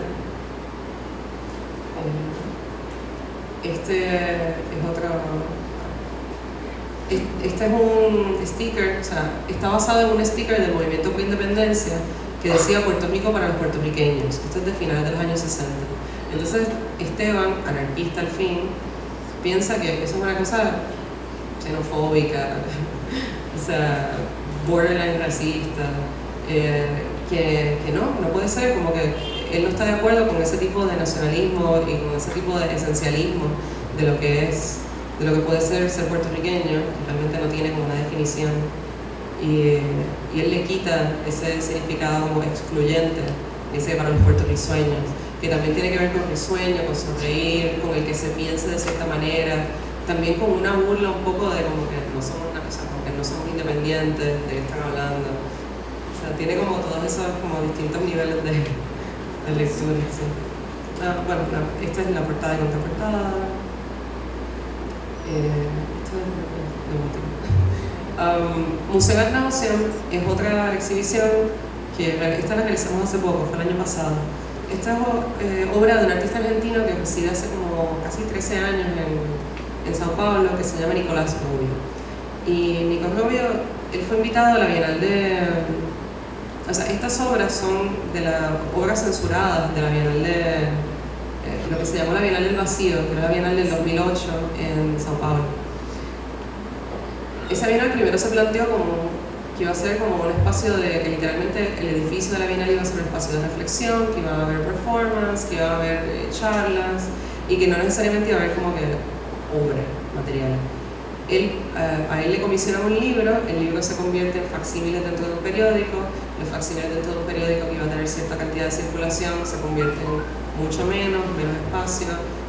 Este es un sticker, o sea, está basado en un sticker del Movimiento por Independencia que decía Puerto Rico para los puertorriqueños. Esto es de finales de los años 60. Entonces Esteban, anarquista al fin, piensa que eso es una cosa xenofóbica, o sea, borderline racista, que no puede ser, como que él no está de acuerdo con ese tipo de nacionalismo y con ese tipo de esencialismo de lo que puede ser puertorriqueño, que realmente no tiene como una definición. Y él le quita ese significado como excluyente, ese para los puertorriqueños, que también tiene que ver con el sueño, con sonreír, con el que se piense de cierta manera, también con una burla un poco de como que no somos una cosa, como que no somos independientes, de qué están hablando. O sea, tiene como todos esos como distintos niveles de lectura. Sí. Bueno, esta es la portada y contraportada. Esto es lo último. Museo Ad Nauseam es otra exhibición que esta la realizamos hace poco, fue el año pasado. Esta es obra de un artista argentino que reside hace como casi 13 años en Sao Paulo, que se llama Nicolás Rubio. Y Nicolás Rubio, él fue invitado a la Bienal de... O sea, estas obras son de las obras censuradas de la Bienal de... lo que se llamó la Bienal del Vacío, que era la Bienal del 2008 en Sao Paulo. Esa Bienal primero se planteó como que iba a ser como un espacio de, que literalmente el edificio de la Bienal iba a ser un espacio de reflexión, que iba a haber performance, que iba a haber charlas, y que no necesariamente iba a haber como que obra, material. A él le comisionan un libro, el libro se convierte en facsímiles dentro de un periódico, los facsímiles dentro de un periódico que iba a tener cierta cantidad de circulación se convierten en mucho menos espacio,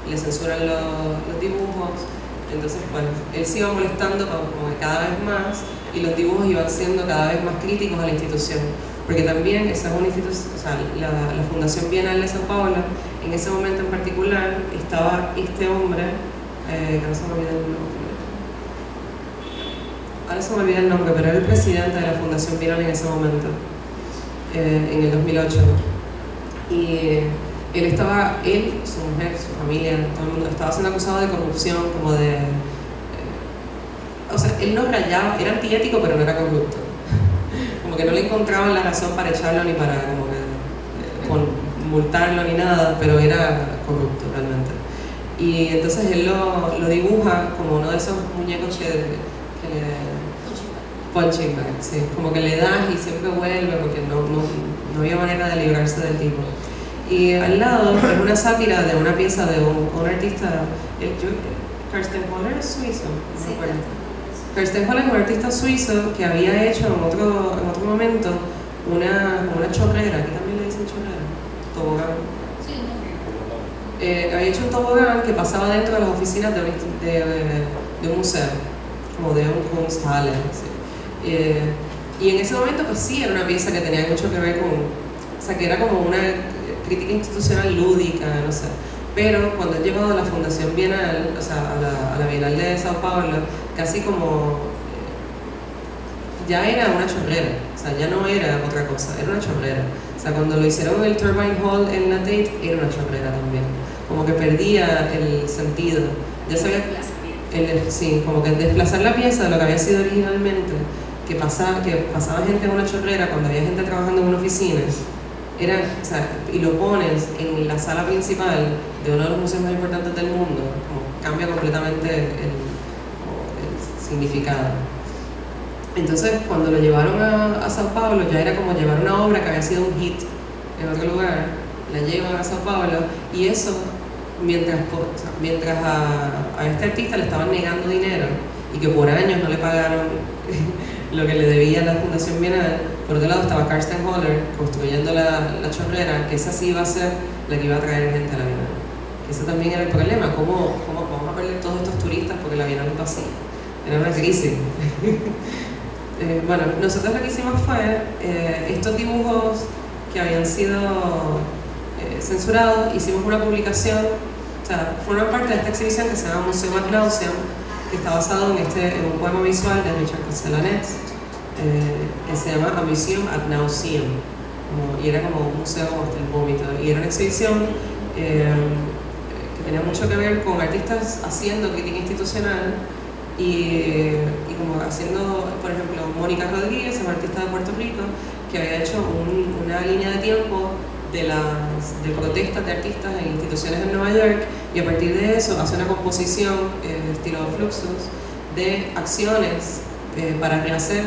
le censuran los dibujos. Entonces, bueno, él se iba molestando como que cada vez más y los dibujos iban siendo cada vez más críticos a la institución. Porque también esa es una institución, o sea, la Fundación Bienal de Sao Paulo, en ese momento en particular, estaba este hombre, que no se me olvida el nombre. Ahora se me olvida el nombre, pero era el presidente de la Fundación Bienal en ese momento, en el 2008. Y él, su mujer, su familia, todo el mundo estaba siendo acusado de corrupción, como de... o sea, él no rayaba, era antiético pero no era corrupto. Como que no le encontraban la razón para echarlo ni para como que, multarlo ni nada, pero era corrupto realmente. Y entonces él lo dibuja como uno de esos muñecos que punching bag, sí, como que le das y siempre vuelve porque no había manera de librarse del tipo. Y al lado es una sátira de una pieza de un artista, Karsten Holler es suizo, no me acuerdo. Karsten Holler es un artista suizo que había hecho en otro momento una chorrera, aquí también le dicen chorrera, tobogán. Había hecho un tobogán que pasaba dentro de las oficinas de un museo, como de un Kunsthalle. ¿Sí? Y en ese momento pues sí, era una pieza que tenía mucho que ver con, o sea, que era como una crítica institucional lúdica, no sé. Pero cuando he llevado a la Fundación Bienal, o sea, a la Bienal de Sao Paulo, casi como ya era una chorrera, o sea, ya no era otra cosa, era una chorrera. O sea, cuando lo hicieron en el Turbine Hall en la Tate, era una chorrera también. Como que perdía el sentido. Ya sabía, sí, como que desplazar la pieza de lo que había sido originalmente, que pasaba gente en una chorrera cuando había gente trabajando en una oficina, era, o sea, y lo pones en la sala principal de uno de los museos más importantes del mundo, como cambia completamente el significado. Entonces, cuando lo llevaron a Sao Paulo, ya era como llevar una obra que había sido un hit en otro lugar, la llevan a Sao Paulo, y eso, mientras a este artista le estaban negando dinero y que por años no le pagaron lo que le debía a la Fundación Bienal, por otro lado estaba Karsten Holler construyendo la chorrera, que esa sí iba a ser la que iba a traer gente a la Bienal. Ese también era el problema, ¿cómo vamos a perder todos estos turistas porque la Bienal es vacía? Era una crisis. Bueno, nosotros lo que hicimos fue estos dibujos que habían sido censurados, hicimos una publicación, o sea, forman parte de esta exhibición que se llama Museo Ad Nauseam, que está basado en un poema visual de Richard Castellanets, que se llama A Museum Ad Nauseam, y era como un museo hasta el vómito, y era una exhibición que tenía mucho que ver con artistas haciendo crítica institucional y como haciendo, por ejemplo, Mónica Rodríguez, una artista de Puerto Rico, que había hecho una línea de tiempo de protestas de artistas en instituciones en Nueva York, y a partir de eso hace una composición estilo Fluxus de acciones para rehacer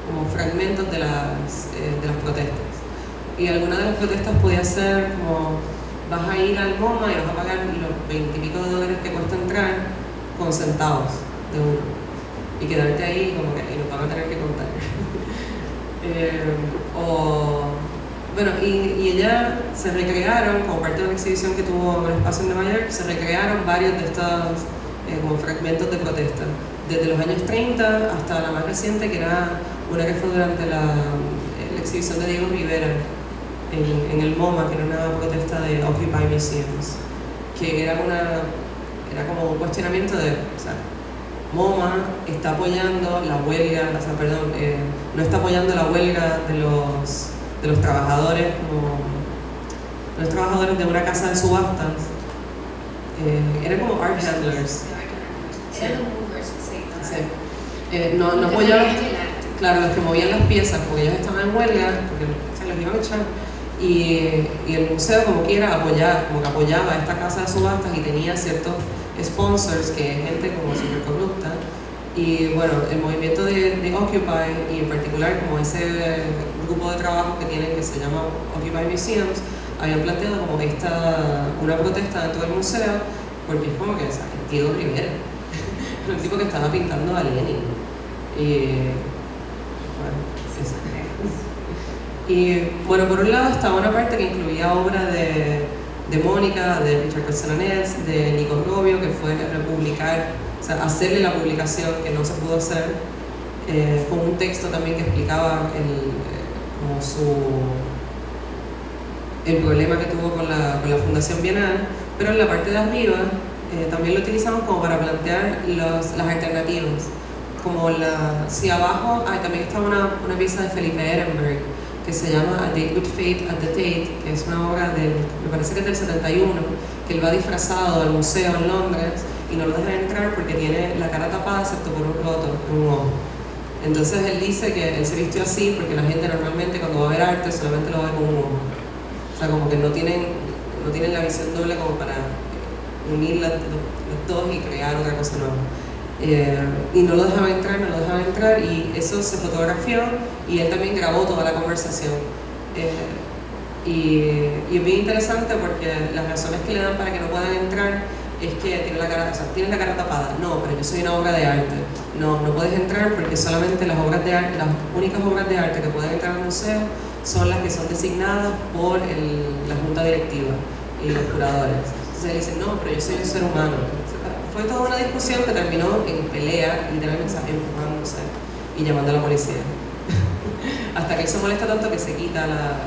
como fragmentos de las protestas. y alguna de las protestas podía ser como, vas a ir al MoMA y vas a pagar los $20 y pico que cuesta entrar con centavos de uno, y quedarte ahí como que y nos van a tener que contar. Bueno, y ella se recrearon, como parte de una exhibición que tuvo en el espacio en Nueva York, se recrearon varios de estos como fragmentos de protesta, desde los años 30 hasta la más reciente, que era una que fue durante la exhibición de Diego Rivera en el MoMA, que era una protesta de Occupy Museums, que era como un cuestionamiento de, o sea, MoMA está apoyando la huelga, o sea, perdón, no está apoyando la huelga de los trabajadores, como los trabajadores de una casa de subastas, eran como art handlers. Eran los movers, sí. No apoyaban, claro, los que movían las piezas, porque ellos estaban en huelga, porque se los iban a echar. Y el museo, como quiera, como que apoyaba a esta casa de subastas y tenía ciertos sponsors, que es gente como súper corrupta. Y bueno, el movimiento de Occupy, y en particular como ese grupo de trabajo que tienen que se llama Occupy Museums, habían planteado como una protesta dentro del museo, porque es como que, o sea, el Diego Rivera, un tipo que estaba pintando a Lenin. Y bueno, es eso. Y bueno, por un lado estaba una parte que incluía obra de Mónica, de Richard Castellanets, de Nico Robio, que fue republicar, o sea, hacerle la publicación que no se pudo hacer, con un texto también que explicaba el problema que tuvo con la Fundación Bienal, pero en la parte de arriba también lo utilizamos como para plantear las alternativas. Como si abajo, también está una pieza de Felipe Ehrenberg, que se llama A Date with Fate at the Tate, que es una obra me parece que es del 71, que él va disfrazado al museo en Londres y no lo dejan entrar porque tiene la cara tapada excepto por un roto en un ojo. Entonces él dice que él se vistió así porque la gente normalmente cuando va a ver arte solamente lo ve con un ojo. O sea, como que no tienen la visión doble como para unir las dos y crear otra cosa nueva. Y no lo dejaban entrar, y eso se fotografió y él también grabó toda la conversación. Y es bien interesante porque las razones que le dan para que no puedan entrar es que tiene la cara tapada. No, pero yo soy una obra de arte. No puedes entrar porque solamente las únicas obras de arte que pueden entrar al museo son las que son designadas por la junta directiva y los curadores. Entonces él dice, no, pero yo soy un ser humano. Fue toda una discusión que terminó en pelea, literalmente empujándose y llamando a la policía. Hasta que él se molesta tanto que se quita la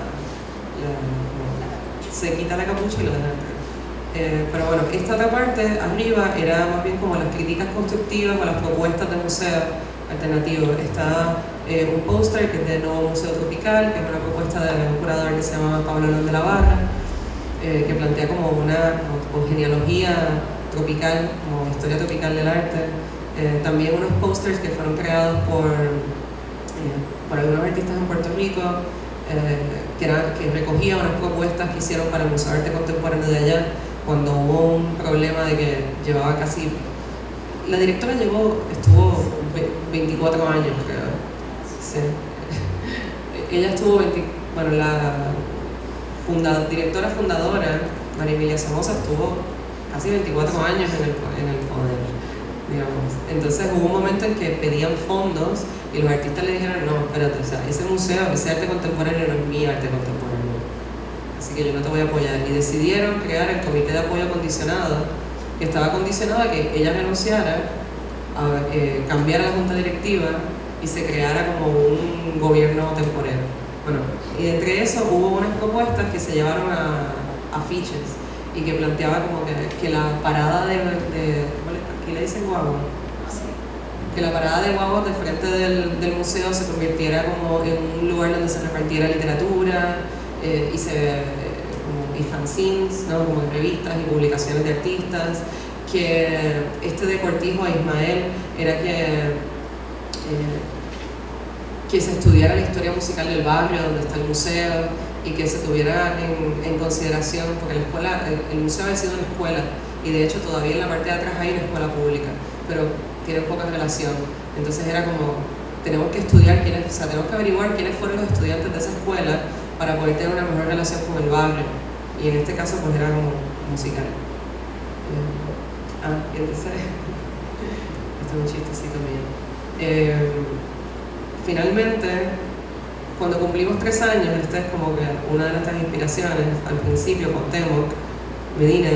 capucha y lo deja entrar. Pero bueno, esta otra parte arriba era más bien como las críticas constructivas o las propuestas de museo alternativo. Está un póster que es de Nuevo Museo Tropical, que es una propuesta de un curador que se llama Pablo León de la Barra, que plantea como una genealogía tropical, como historia tropical del arte. También unos posters que fueron creados por algunos artistas en Puerto Rico, que recogían unas propuestas que hicieron para el Museo de Arte Contemporáneo de allá, cuando hubo un problema de que llevaba casi... La directora estuvo 24 años, creo. Sí. Ella estuvo la directora fundadora, María Emilia Somoza, estuvo casi 24 años en el poder, digamos. Entonces hubo un momento en que pedían fondos y los artistas le dijeron, no, espérate, o sea, ese museo, ese arte contemporáneo no es mi arte contemporáneo, así que yo no te voy a apoyar. Y decidieron crear el Comité de Apoyo Condicionado, que estaba condicionado a que ella renunciara, cambiara la junta directiva y se creara como un gobierno temporal. Bueno, y entre eso hubo unas propuestas que se llevaron a afiches y que planteaba como que la parada aquí le dicen guagua, que la parada de guaguas de frente del museo se convirtiera como en un lugar donde se repartiera literatura y fanzines, ¿no? Como revistas y publicaciones de artistas, que de Cortijo a Ismael era que se estudiara la historia musical del barrio donde está el museo y que se tuviera en consideración, porque el museo había sido una escuela y de hecho todavía en la parte de atrás hay una escuela pública, pero tienen poca relación. Entonces era como, tenemos que estudiar tenemos que averiguar quiénes fueron los estudiantes de esa escuela para poder tener una mejor relación con el barrio, y en este caso pues era como musical. Y entonces, esto es un chistecito mío. Finalmente, cuando cumplimos 3 años, esta es como que una de nuestras inspiraciones. Al principio, Cuauhtémoc Medina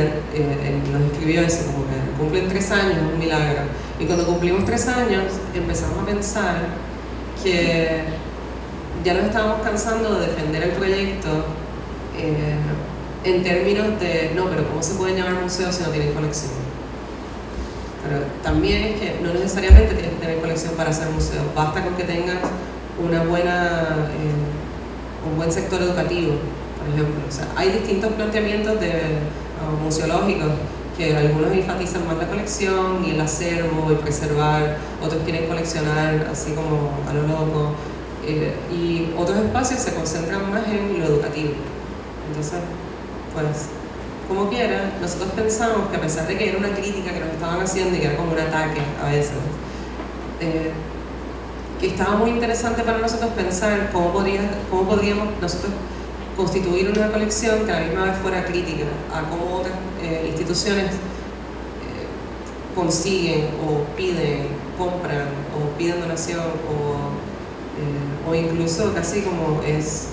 nos escribió eso, como que cumplen 3 años, es un milagro. Y cuando cumplimos 3 años, empezamos a pensar que ya nos estábamos cansando de defender el proyecto en términos de, no, pero ¿cómo se pueden llamar museos si no tienen colección? Pero también es que no necesariamente tienes que tener colección para hacer museos, basta con que tengas una buena, un buen sector educativo, por ejemplo. O sea, hay distintos planteamientos museológicos, que algunos enfatizan más la colección y el acervo y preservar, otros quieren coleccionar así como a lo loco, y otros espacios se concentran más en lo educativo. Entonces, pues, como quiera, nosotros pensamos que a pesar de que era una crítica que nos estaban haciendo y que era como un ataque a veces, que estaba muy interesante para nosotros pensar cómo podríamos nosotros constituir una colección que a la misma vez fuera crítica a cómo otras instituciones consiguen o piden, compran o piden donación o incluso casi como es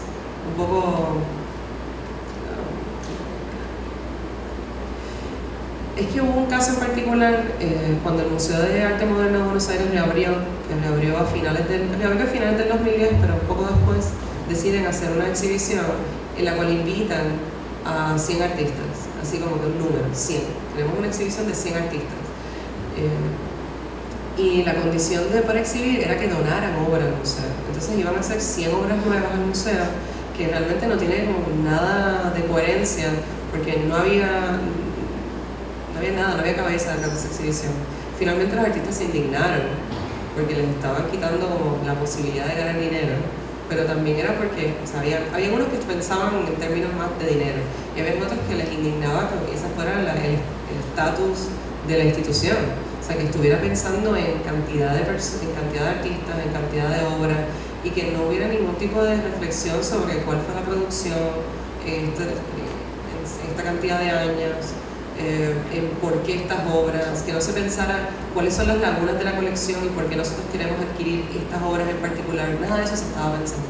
un poco... Es que hubo un caso en particular cuando el Museo de Arte Moderno de Buenos Aires reabrió a finales del 2010, pero un poco después deciden hacer una exhibición en la cual invitan a 100 artistas, así como que un número, 100. Tenemos una exhibición de 100 artistas. Y la condición para exhibir era que donaran obra al museo. Entonces iban a hacer 100 obras nuevas al museo, que realmente no tiene como nada de coherencia, porque no había nada, no había cabeza detrás de esa exhibición. Finalmente los artistas se indignaron, porque les estaban quitando como la posibilidad de ganar dinero, pero también era porque, o sea, había unos que pensaban en términos más de dinero, y había otros que les indignaba que ese fuera el estatus de la institución. O sea, que estuviera pensando en cantidad de artistas, en cantidad de obras, y que no hubiera ningún tipo de reflexión sobre cuál fue la producción en esta cantidad de años, en por qué estas obras, que no se pensara cuáles son las lagunas de la colección y por qué nosotros queremos adquirir estas obras en particular. Nada de eso se estaba pensando.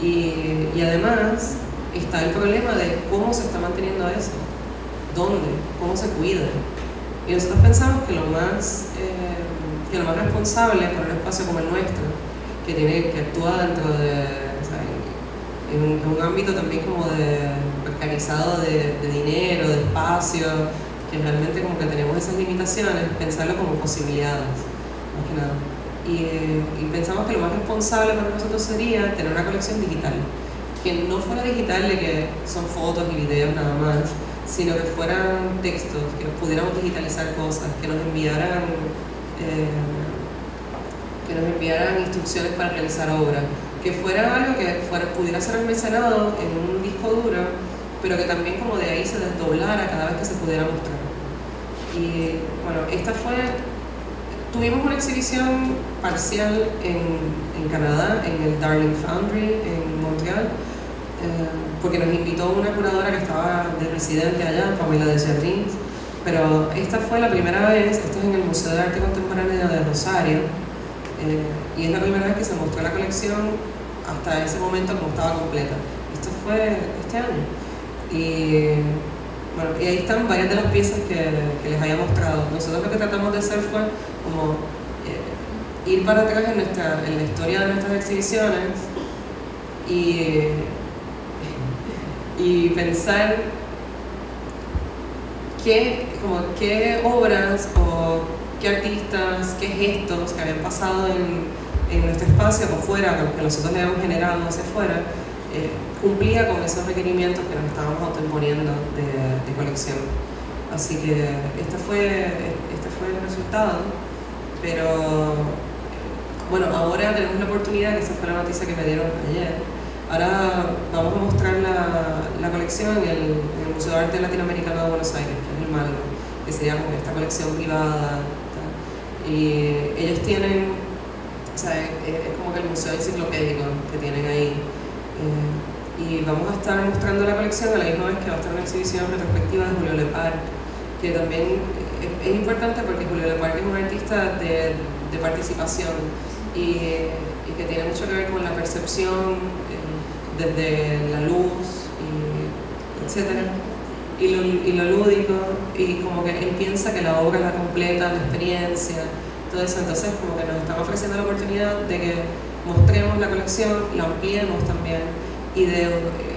Y además está el problema de cómo se está manteniendo eso, dónde, cómo se cuida. Y nosotros pensamos que lo más responsable para un espacio como el nuestro, que actúa dentro de, o sea, en un ámbito también como precarizado de dinero, de espacio, que realmente como que tenemos esas limitaciones, pensarlo como posibilidades, más que nada. Y pensamos que lo más responsable para nosotros sería tener una colección digital, que no fuera digital de que son fotos y videos nada más, sino que fueran textos, que nos pudiéramos digitalizar cosas, que nos enviaran instrucciones para realizar obras, que fuera algo que pudiera ser almacenado en un disco duro, pero que también como de ahí se desdoblara cada vez que se pudiera mostrar. Y bueno, tuvimos una exhibición parcial en Canadá, en el Darling Foundry en Montreal, porque nos invitó una curadora que estaba de residente allá, Pamela Desjardins, pero esta fue la primera vez, esto es en el Museo de Arte Contemporáneo de Rosario, y es la primera vez que se mostró la colección hasta ese momento como estaba completa. Esto fue este año. Y bueno, y ahí están varias de las piezas que les había mostrado. Nosotros lo que tratamos de hacer fue como ir para atrás en la historia de nuestras exhibiciones y pensar qué obras o qué artistas, qué gestos que habían pasado en nuestro espacio o fuera, que nosotros le habíamos generado hacia afuera, cumplía con esos requerimientos que nos estábamos autoimponiendo de colección. Así que este fue el resultado, pero bueno, ahora tenemos la oportunidad, que esa fue la noticia que me dieron ayer. Ahora vamos a mostrar la colección en el Museo de Arte Latinoamericano de Buenos Aires, que es el MALGO, que sería como esta colección privada, tal. Y ellos tienen, o sea, es como que el museo enciclopédico que tienen ahí. y vamos a estar mostrando la colección a la misma vez que va a estar una exhibición retrospectiva de Julio Lepar, que también es importante porque Julio Lepar es un artista de participación y que tiene mucho que ver con la percepción desde la luz, etcétera, y lo lúdico, y como que él piensa que la obra la completa, la experiencia, todo eso. Entonces como que nos están ofreciendo la oportunidad de que mostremos la colección, la ampliemos también y de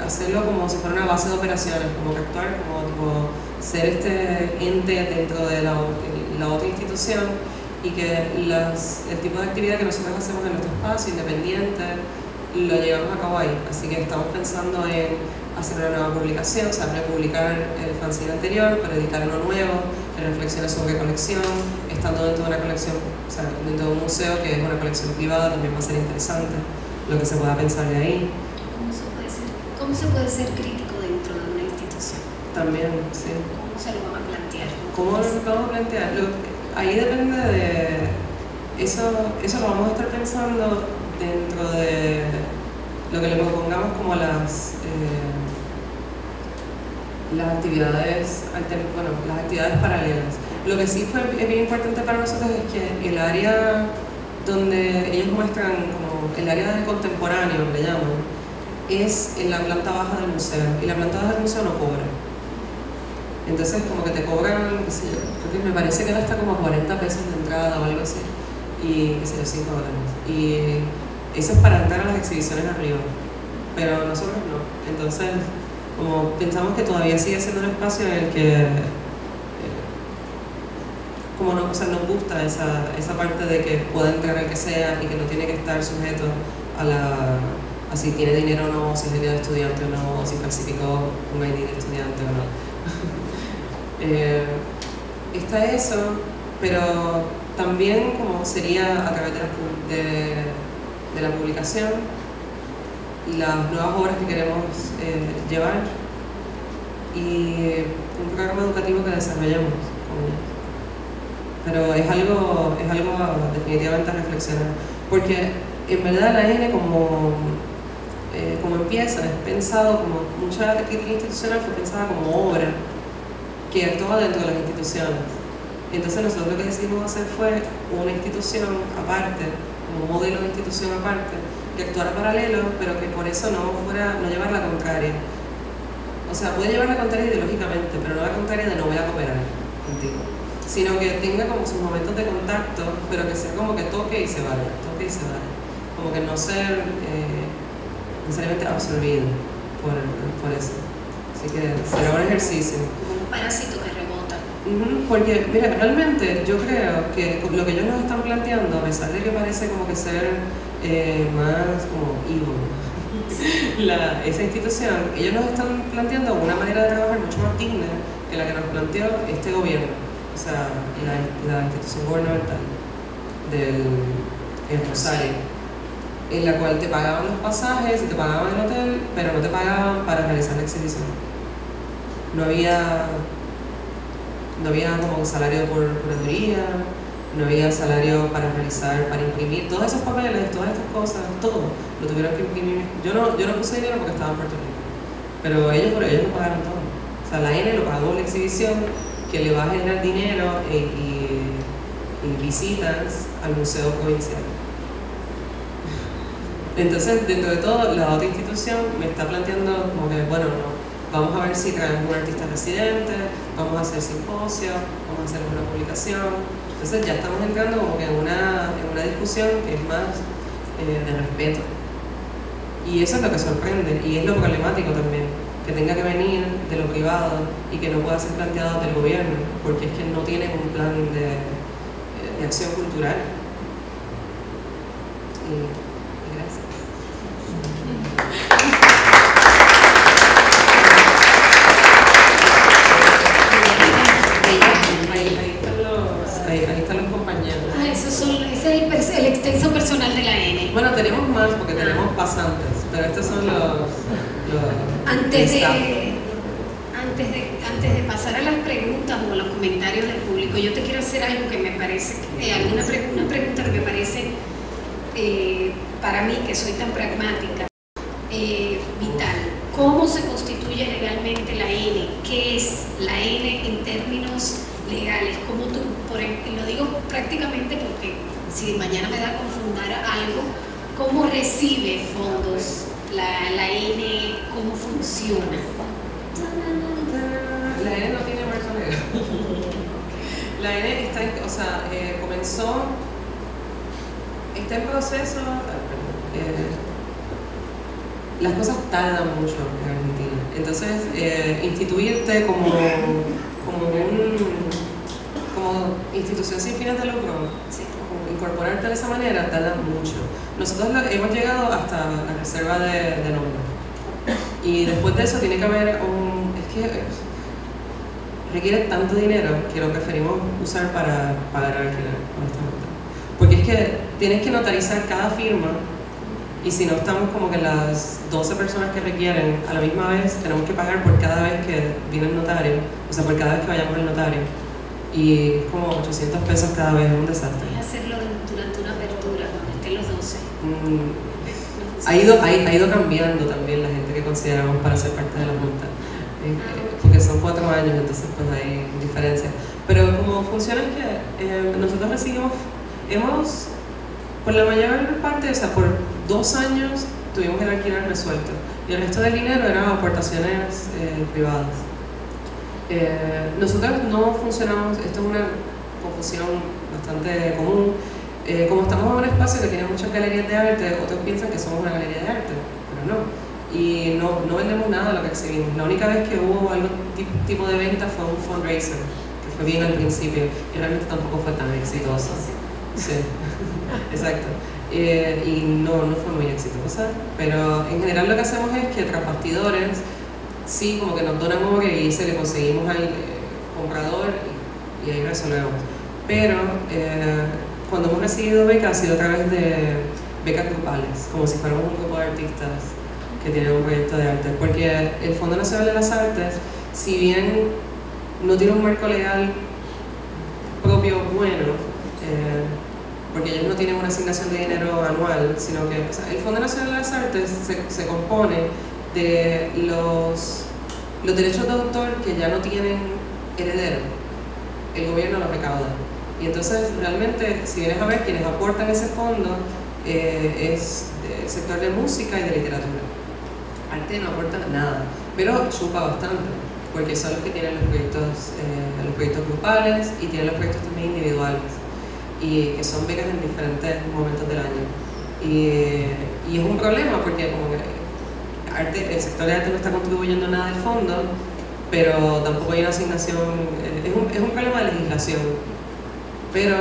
hacerlo como si fuera una base de operaciones, como que actuar como ser este ente dentro de la otra institución, y que el tipo de actividad que nosotros hacemos en nuestro espacio independiente lo llevamos a cabo ahí. Así que estamos pensando en hacer una nueva publicación, o sea, republicar el fanzine anterior, pero editar uno nuevo, en reflexiones sobre colección, estando dentro de una colección, o sea, dentro de un museo que es una colección privada, también va a ser interesante lo que se pueda pensar de ahí. ¿Cómo se puede ser crítico dentro de una institución? También, sí. ¿Cómo se lo van a plantear? ¿Cómo lo vamos a plantear? Ahí depende de... Eso lo vamos a estar pensando dentro de lo que le propongamos como las actividades las actividades paralelas. Lo que sí es bien importante para nosotros es que el área donde ellos muestran como el área de contemporáneo, le llaman, es en la planta baja del museo, y la planta baja del museo no cobra. Entonces como que te cobran, qué sé yo, porque me parece que era hasta como 40 pesos de entrada o algo así, y qué sé yo, $5. Y eso es para entrar a las exhibiciones arriba, pero nosotros no. Entonces, como pensamos que todavía sigue siendo un espacio en el que como no, o sea, nos gusta esa parte de que pueda entrar el que sea y que no tiene que estar sujeto a si tiene dinero o no, si es de estudiante o no, o si falsificó un ID de estudiante o no. Está eso, pero también como sería a través de la publicación, las nuevas obras que queremos llevar y un programa educativo que desarrollamos con ellos. Pero es algo definitivamente a reflexionar, porque en verdad la N como empieza, es pensado como mucha crítica institucional, fue pensada como obra que actuaba dentro de las instituciones. Entonces nosotros lo que decidimos hacer fue una institución aparte, como modelo de institución aparte, que actuara paralelo, pero que por eso no llevar la contraria. O sea, puede llevar la contraria ideológicamente, pero no la contraria de no voy a cooperar contigo, sino que tenga como sus momentos de contacto, pero que sea como que toque y se vaya, como que no ser necesariamente absorbido por eso. Así que será un ejercicio. Como un parásito que rebota. Porque, mira, realmente yo creo que lo que ellos nos están planteando, a pesar de que parece como que ser más como evil, esa institución, ellos nos están planteando una manera de trabajar mucho más digna que la que nos planteó este gobierno, o sea, la institución gubernamental del Rosario, en la cual te pagaban los pasajes y te pagaban el hotel, pero no te pagaban para realizar la exhibición. No había como un salario por curaduría, no había salario para imprimir todos esos papeles, todas estas cosas, todo lo tuvieron que imprimir. Yo no puse dinero porque estaba en Puerto Rico, pero ellos lo pagaron todo. O sea, la N lo pagó la exhibición, que le va a generar dinero y visitas al museo provincial. Entonces, dentro de todo, la otra institución me está planteando como que, bueno, vamos a ver si traemos un artista residente, vamos a hacer simposios, vamos a hacer una publicación. Entonces ya estamos entrando como que en una discusión que es más de respeto. Y eso es lo que sorprende, y es lo problemático también, que tenga que venir de lo privado y que no pueda ser planteado del gobierno, porque es que no tienen un plan de acción cultural. Y gracias. Ahí están los compañeros. Ese es el extenso personal de la N. Bueno, tenemos más porque tenemos pasantes, pero estos son los antes de pasar a las preguntas o a los comentarios del público, yo te quiero hacer algo que me parece, una pregunta que me parece para mí, que soy tan pragmática, vital. ¿Cómo se constituye legalmente la N? ¿Qué es la N en términos legales? ¿Cómo tú, por ejemplo, y lo digo prácticamente porque si mañana me da confundar algo, ¿cómo recibe fondos la N? ¿Cómo funciona? La N no tiene marcha legal. La N está, está en proceso. Las cosas tardan mucho en Argentina. Entonces, instituirte como institución sin fines de lucro, como incorporarte de esa manera, tarda mucho. Nosotros hemos llegado hasta la reserva de nombre. Y después de eso tiene que haber requiere tanto dinero que lo preferimos usar para pagar alquiler, honestamente. Porque es que tienes que notarizar cada firma. Y si no estamos como que las 12 personas que requieren a la misma vez, tenemos que pagar por cada vez que viene el notario, o sea, por cada vez que vayamos al notario. Y es como 800 pesos cada vez, es un desastre. Voy a hacerlo durante una apertura, cuando estén los 12. Ha ido cambiando también la gente que consideramos para ser parte de la Junta. Porque son 4 años, entonces pues hay diferencias. Pero como funciona es que nosotros recibimos, por la mayor parte, o sea, por 2 años tuvimos el alquiler resuelto y el resto del dinero eran aportaciones privadas. Nosotros no funcionamos, esto es una confusión bastante común, como estamos en un espacio que tiene muchas galerías de arte, otros piensan que somos una galería de arte, pero no. Y no vendemos nada de lo que exhibimos. La única vez que hubo algún tipo de venta fue un fundraiser, que fue bien al principio y realmente tampoco fue tan exitoso. Sí, exacto. Y no fue muy exitosa, pero en general lo que hacemos es que tras bastidores sí como que nos donan y se le conseguimos al comprador y ahí resolvemos. Pero cuando hemos recibido becas ha sido a través de becas grupales, como si fuéramos un grupo de artistas que tienen un proyecto de arte, porque el Fondo Nacional de las Artes, si bien no tiene un marco legal propio bueno, porque ellos no tienen una asignación de dinero anual, sino que el Fondo Nacional de las Artes se compone de los derechos de autor que ya no tienen heredero. El gobierno los recauda. Y entonces, realmente, si vienes a ver, quienes aportan ese fondo es del sector de música y de literatura. Arte no aporta nada, pero chupa bastante, porque son los que tienen los proyectos grupales y tienen los proyectos también individuales, y que son becas en diferentes momentos del año. Y es un problema porque como que el sector de arte no está contribuyendo nada del fondo, pero tampoco hay una asignación, es un problema de legislación, pero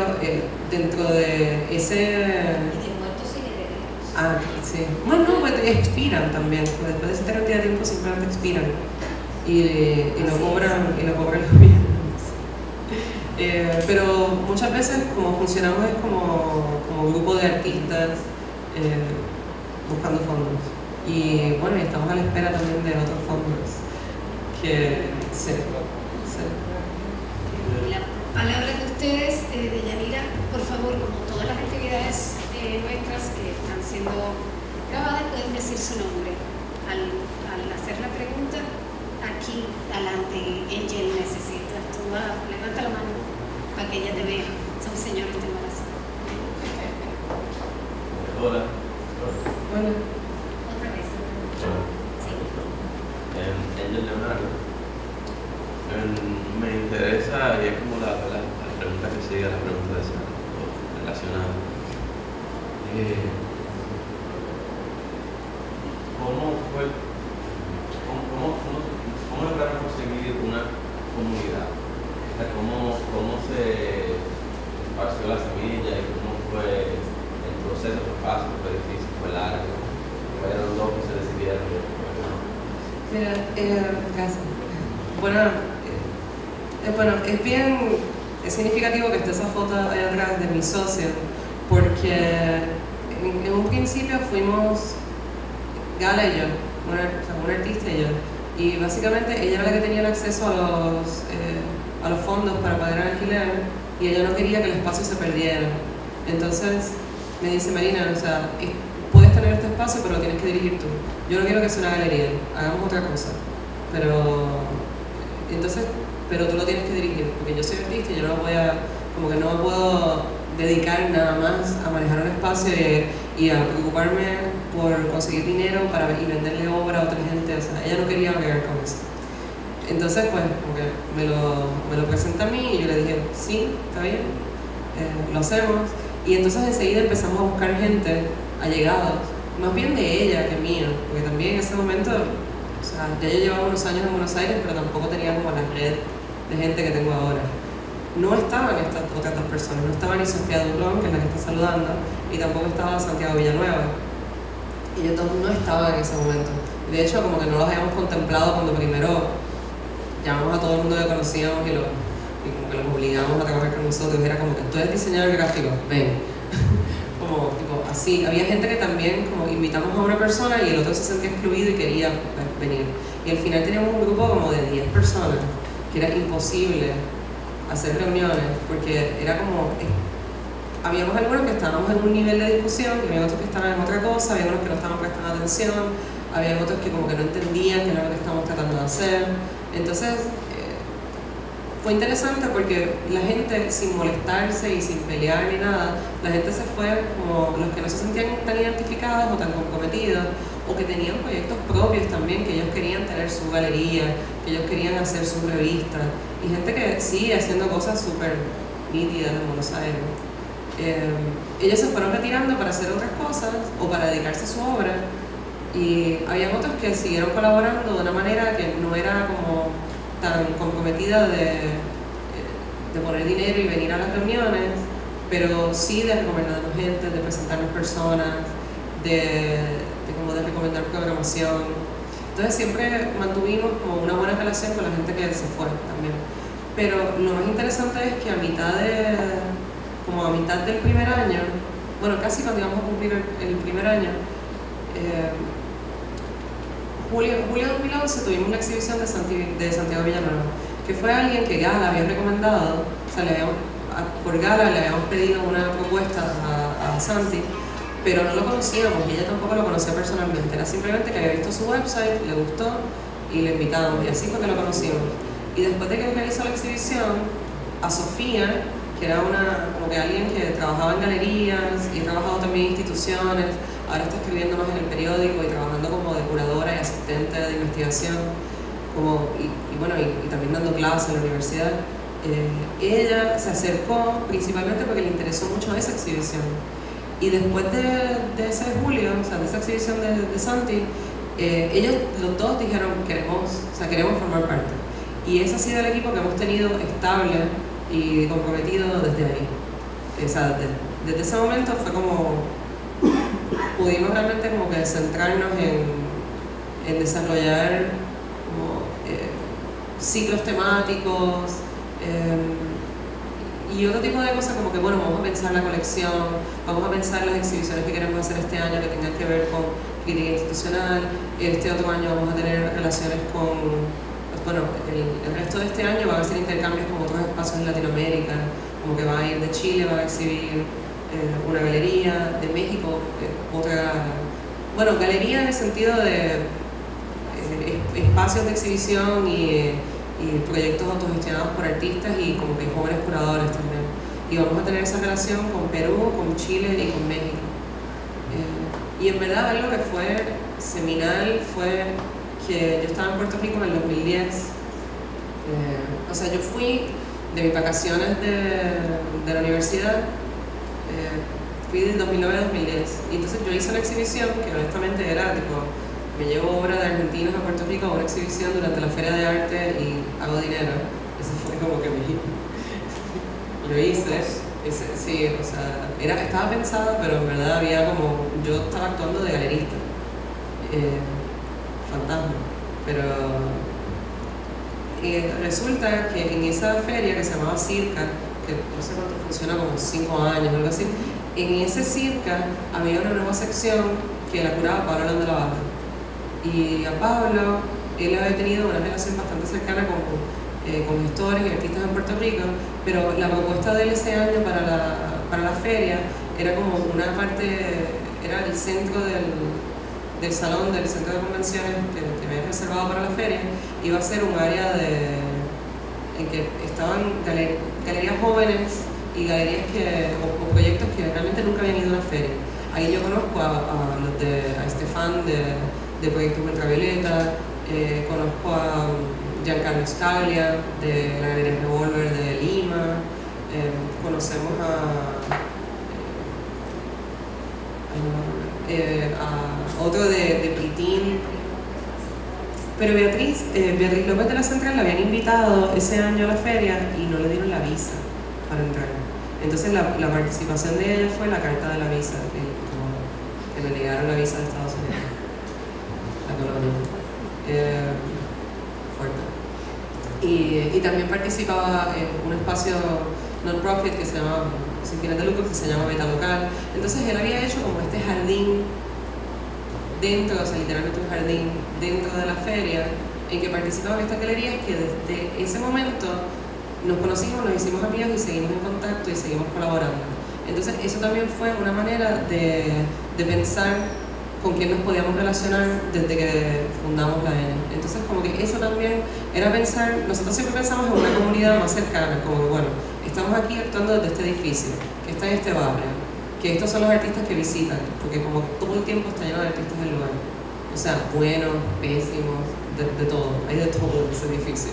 dentro de ese... sí. Bueno, no, pues expiran también, pues después de esa cantidad de tiempo simplemente expiran y lo cobran el gobierno. Pero muchas veces como funcionamos es como grupo de artistas buscando fondos. Y bueno, y estamos a la espera también de otros fondos que La palabra de ustedes, de Yanira, por favor, como todas las actividades nuestras que están siendo grabadas, pueden decir su nombre. Al hacer la pregunta, aquí adelante, Angel, necesitas, tú levanta la mano para que ella te vea. Son señores de embarazo. Hola. Bueno. Otra vez. Sí. Angel Leonardo. Me interesa, y es como la pregunta que sigue a la pregunta de Sara, relacionada. ¿Cómo lograron conseguir una comunidad? O sea, ¿cómo se esparció la semilla y cómo fue el proceso? ¿Fue fácil, fue difícil, fue largo? ¿Fueron dos que se decidieron? Mira, gracias. Bueno, es significativo que esté esa foto ahí atrás de mi socio, porque en un principio fuimos Gala y yo, una artista y yo, y básicamente ella era la que tenía el acceso a los fondos para pagar el alquiler, y ella no quería que el espacio se perdiera. Entonces me dice, Marina, o sea, puedes puedes tener este espacio, pero lo tienes que dirigir tú. Yo no quiero que sea una galería, hagamos otra cosa. Pero tú lo tienes que dirigir, porque yo soy artista y yo no voy a, como que no me puedo dedicar nada más a manejar un espacio y a preocuparme por conseguir dinero y venderle obra a otra gente. O sea, ella no quería bregar con eso. Entonces, pues, como que me lo presenta a mí y yo le dije, sí, está bien, lo hacemos. Y entonces enseguida empezamos a buscar gente, allegados, más bien de ella que mía, porque también en ese momento, o sea, ya yo llevaba unos años en Buenos Aires, pero tampoco tenía como la red de gente que tengo ahora. No estaban estas otras dos personas, no estaba ni Sofía Dublón, que es la que está saludando, y tampoco estaba Santiago Villanueva. Y ellos no estaban en ese momento. De hecho, como que no los habíamos contemplado cuando primero llamamos a todo el mundo que conocíamos y como que los obligamos a trabajar con nosotros. Era como que tú eres diseñador gráfico, ven. Como tipo así. Había gente que también como invitamos a una persona y el otro se sentía excluido y quería venir. Y al final teníamos un grupo como de 10 personas, que era imposible hacer reuniones, porque era como... Habíamos algunos que estábamos en un nivel de discusión, y había otros que estaban en otra cosa, había unos que no estaban prestando atención, había otros que como que no entendían qué era lo que estábamos tratando de hacer. Entonces, fue interesante porque la gente, sin molestarse y sin pelear ni nada, la gente se fue como los que no se sentían tan identificados o tan comprometidos, o que tenían proyectos propios también, que ellos querían tener su galería, que ellos querían hacer sus revistas, y gente que sigue haciendo cosas súper nítidas en Buenos Aires. Ellos se fueron retirando para hacer otras cosas o para dedicarse a su obra, y había otros que siguieron colaborando de una manera que no era como tan comprometida de poner dinero y venir a las reuniones, pero sí de recomendarnos gente, de presentarnos personas, de recomendar programación. Entonces siempre mantuvimos como una buena relación con la gente que se fue también. Pero lo más interesante es que a mitad del primer año, bueno, casi cuando íbamos a cumplir el primer año, julio de 2011 tuvimos una exhibición de Santiago Villanueva, que fue alguien que Gala había recomendado. O sea, por Gala le habíamos pedido una propuesta a Santi, pero no lo conocíamos y ella tampoco lo conocía personalmente. Era simplemente que había visto su website, le gustó y le invitamos, y así fue que lo conocimos. Y después de que realizó la exhibición, a Sofía, que era como que alguien que trabajaba en galerías y ha trabajado también en instituciones, ahora está escribiendo más en el periódico y trabajando como de curadora y asistente de investigación, y también dando clases en la universidad. Ella se acercó principalmente porque le interesó mucho esa exhibición. Y después de ese julio, o sea, de esa exhibición de Santi, ellos los dos dijeron queremos formar parte. Y ese ha sido el equipo que hemos tenido estable y comprometido desde ahí. O sea, desde ese momento fue como pudimos realmente como que centrarnos en desarrollar como, ciclos temáticos y otro tipo de cosas, como que bueno, vamos a pensar la colección, vamos a pensar las exhibiciones que queremos hacer este año que tengan que ver con crítica institucional. Este otro año vamos a tener relaciones con, bueno, el resto de este año van a hacer intercambios con otros espacios en Latinoamérica, como que va a ir de Chile, va a exhibir una galería, de México, galería en el sentido de espacios de exhibición y proyectos autogestionados por artistas y como que jóvenes curadores también. Y vamos a tener esa relación con Perú, con Chile y con México. Y en verdad algo que fue seminal fue que yo estaba en Puerto Rico en el 2010. O sea, yo fui de mis vacaciones de la universidad, fui de 2009 a 2010. Y entonces yo hice una exhibición que honestamente era tipo, me llevo obra de argentinos a Puerto Rico a una exhibición durante la Feria de Arte y hago dinero. Eso fue como que lo hice. Sí, o sea, estaba pensada, pero en verdad había como, yo estaba actuando de galerista, fantasma, pero resulta que en esa feria que se llamaba Circa, que no sé cuánto funciona, como 5 años o algo así, en ese Circa había una nueva sección que la curaba Pablo Hernández Lavarra. Y a Pablo, él había tenido una relación bastante cercana con gestores y artistas en Puerto Rico, pero la propuesta de él ese año para la feria era como una parte era el centro del salón, del centro de convenciones que me había reservado para la feria. Iba a ser un área en que estaban galerías jóvenes y galerías o proyectos que realmente nunca habían ido a una feria. Ahí yo conozco a Estefan de Proyectos Ultravioleta, conozco a Giancarlo Scaglia de la Galería Revolver de Lima, conocemos a otro de Pritín. Pero Beatriz López de la Central la habían invitado ese año a la feria y no le dieron la visa para entrar. Entonces la participación de ella fue la carta de la visa, que le negaron la visa de Estados Unidos, la colonia. Fuerte. Y también participaba en un espacio non-profit que se llama, sin fines de lucro, que se llama Beta Local. Entonces él había hecho como este jardín dentro, o sea, literalmente un jardín dentro de la feria, en que participaban estas galerías que desde ese momento nos conocimos, nos hicimos amigos y seguimos en contacto y seguimos colaborando. Entonces eso también fue una manera de pensar con quién nos podíamos relacionar desde que fundamos la ENE. Entonces como que eso también era pensar, nosotros siempre pensamos en una comunidad más cercana, como que bueno, estamos aquí actuando desde este edificio, que está en este barrio, que estos son los artistas que visitan, porque como todo el tiempo está lleno de artistas del lugar. O sea, buenos, pésimos, de todo, hay de todo en ese edificio.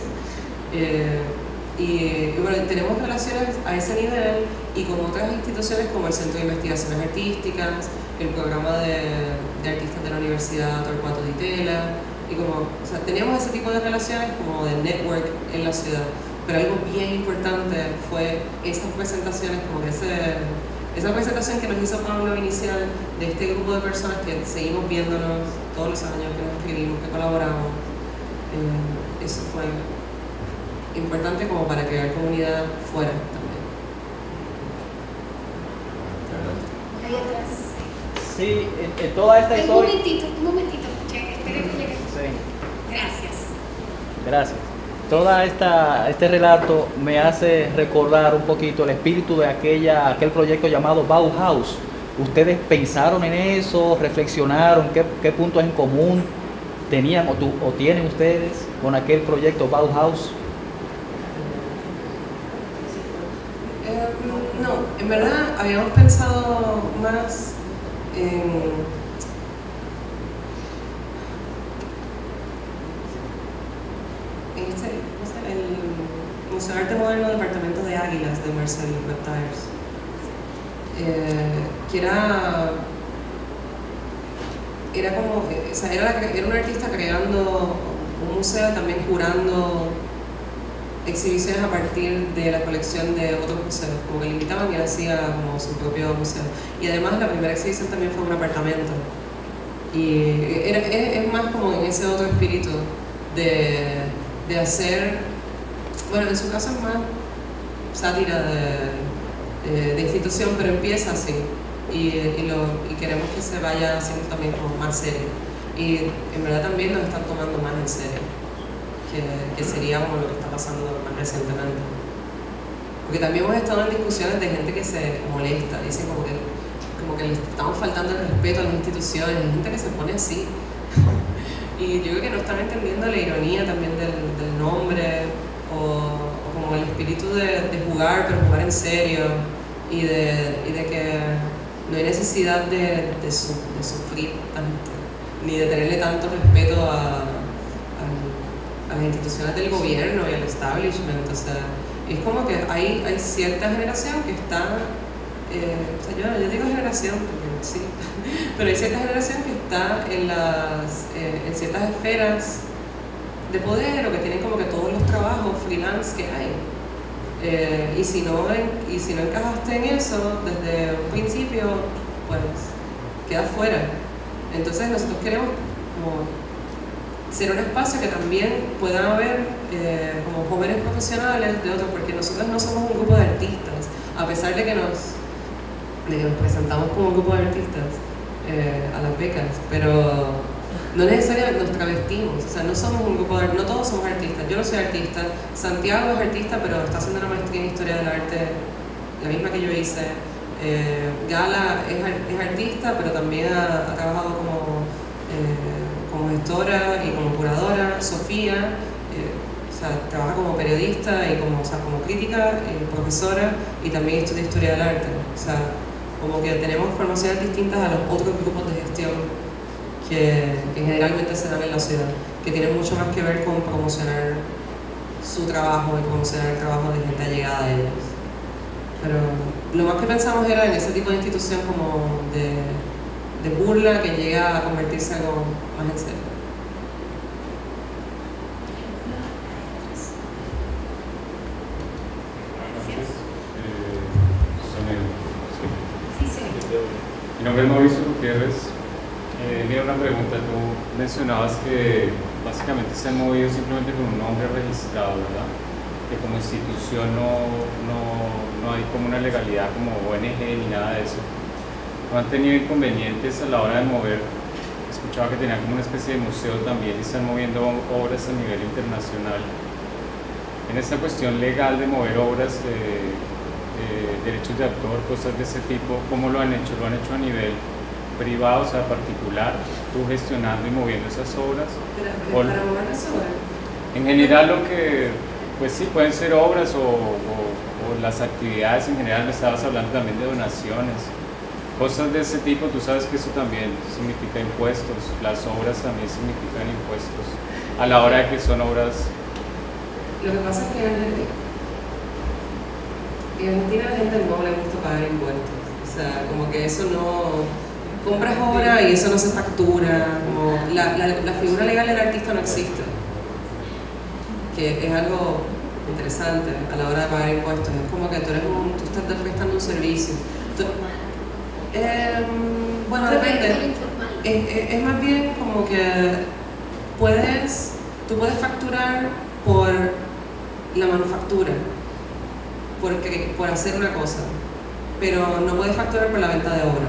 Y bueno, tenemos relaciones a ese nivel y con otras instituciones como el Centro de Investigaciones Artísticas, el programa de artistas de la Universidad Torcuato Di Tella, y como, o sea, teníamos ese tipo de relaciones como de network en la ciudad. Pero algo bien importante fue esas presentaciones, como que esa presentación que nos hizo Pablo inicial de este grupo de personas que seguimos viéndonos todos los años, que nos escribimos, que colaboramos. Eso fue importante como para crear comunidad fuera también. Ahí atrás. Sí, toda esta historia... Un momentito, espere que llegue. Sí. Gracias. Gracias. Toda este relato me hace recordar un poquito el espíritu de aquel proyecto llamado Bauhaus. ¿Ustedes pensaron en eso? ¿Reflexionaron? ¿Qué puntos en común tenían o tienen ustedes con aquel proyecto Bauhaus? No, en verdad habíamos pensado más en... el Museo de Arte Moderno Departamento de Águilas de Marcel Bataillers, que era como, o sea, era un artista creando un museo, también curando exhibiciones a partir de la colección de otros museos, como que le invitaban y él hacía como su propio museo. Y además la primera exhibición también fue un apartamento. Y es más como en ese otro espíritu de hacer, bueno, en su caso es más sátira de institución, pero empieza así y queremos que se vaya haciendo también como más serio. Y en verdad también nos están tomando más en serio, que sería como lo que está pasando más recientemente. Porque también hemos estado en discusiones de gente que se molesta, dicen como que le estamos faltando el respeto a las instituciones, hay gente que se pone así. Y yo creo que no están entendiendo la ironía también del nombre o como el espíritu de jugar, pero jugar en serio y de que no hay necesidad de sufrir tanto, ni de tenerle tanto respeto a las instituciones del gobierno y al establishment. O sea, es como que hay cierta generación que está, o sea, yo digo generación porque sí, pero hay cierta generación que está en ciertas esferas de poder o que tienen como que todos los trabajos freelance que hay. Y si no encajaste en eso desde un principio, pues quedas fuera. Entonces nosotros queremos como ser un espacio que también puedan haber como jóvenes profesionales de otros, porque nosotros no somos un grupo de artistas, a pesar de que nos presentamos como un grupo de artistas a las becas, pero no necesariamente nos travestimos, o sea, no somos un grupo no todos somos artistas. Yo no soy artista, Santiago es artista, pero está haciendo una maestría en Historia del Arte, la misma que yo hice. Gala es artista, pero también ha trabajado como gestora y como curadora. Sofía o sea, trabaja como periodista y como crítica, profesora, y también estudia historia del arte. O sea, como que tenemos formaciones distintas a los otros grupos de gestión que generalmente se dan en la ciudad, que tienen mucho más que ver con promocionar su trabajo y promocionar el trabajo de gente allegada a ellos. Pero lo más que pensamos era en ese tipo de institución como de burla que llega a convertirse en algo más en serio. Mi nombre es Mauricio Gutiérrez. Mira, una pregunta. Tú mencionabas que básicamente se han movido simplemente con un nombre registrado, ¿verdad? Que como institución no hay como una legalidad como ONG ni nada de eso. ¿No han tenido inconvenientes a la hora de mover? Escuchaba que tenían como una especie de museo también y están moviendo obras a nivel internacional. En esta cuestión legal de mover obras derechos de autor, cosas de ese tipo, ¿cómo lo han hecho? ¿Lo han hecho a nivel privado, o sea, particular, tú gestionando y moviendo esas obras? ¿Para mover las obras? En general lo que, pues sí, pueden ser obras o las actividades en general. Me estabas hablando también de donaciones, cosas de ese tipo. Tú sabes que eso también significa impuestos, las obras también significan impuestos, a la hora de que son obras. Lo que pasa es que en Argentina a la gente no le gusta pagar impuestos, o sea, como que eso no... Compras obra y eso no se factura, como la figura legal del artista no existe, que es algo interesante a la hora de pagar impuestos. Es como que tú estás prestando un servicio. Bueno, depende. Es más bien como que tú puedes facturar por la manufactura, por hacer una cosa, pero no puedes facturar por la venta de obra.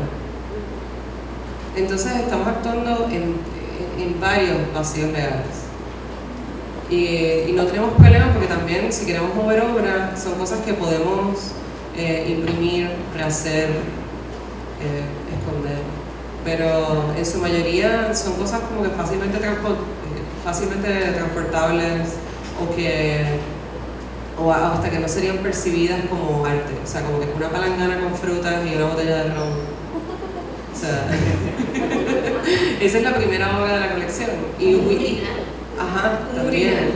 Entonces estamos actuando en varios vacíos legales. Y no tenemos problemas porque también si queremos mover obra son cosas que podemos imprimir, rehacer, esconder. Pero en su mayoría son cosas como que fácilmente transportables o hasta que no serían percibidas como arte. O sea, como que una palangana con frutas y una botella de ron. O sea, esa es la primera obra de la colección. Ajá, también.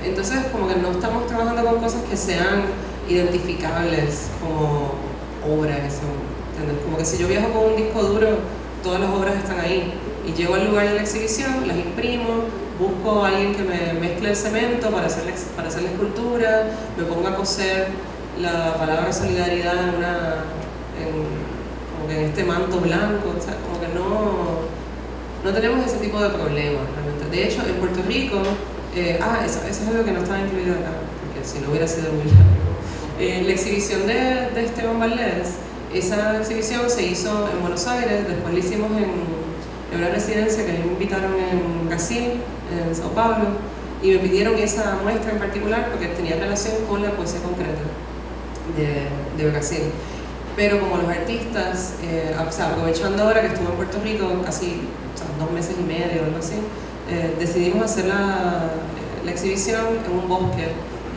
Entonces, como que no estamos trabajando con cosas que sean identificables como obras. ¿Entiendes? Como que si yo viajo con un disco duro, todas las obras están ahí. Y llego al lugar de la exhibición, las imprimo, busco a alguien que me mezcle el cemento para hacer la escultura, me pongo a coser la palabra solidaridad como que en este manto blanco. O sea, como que no tenemos ese tipo de problemas realmente. De hecho, en Puerto Rico, eso es algo que no estaba incluido acá, porque si no hubiera sido muy largo. La exhibición de Esteban Valdés, esa exhibición se hizo en Buenos Aires, después la hicimos en una residencia que me invitaron en Brasil, en Sao Paulo, y me pidieron esa muestra en particular porque tenía relación con la poesía concreta de Brasil. Pero como los artistas, o sea, aprovechando ahora que estuve en Puerto Rico casi 2 meses y medio o algo así, decidimos hacer la exhibición en un bosque,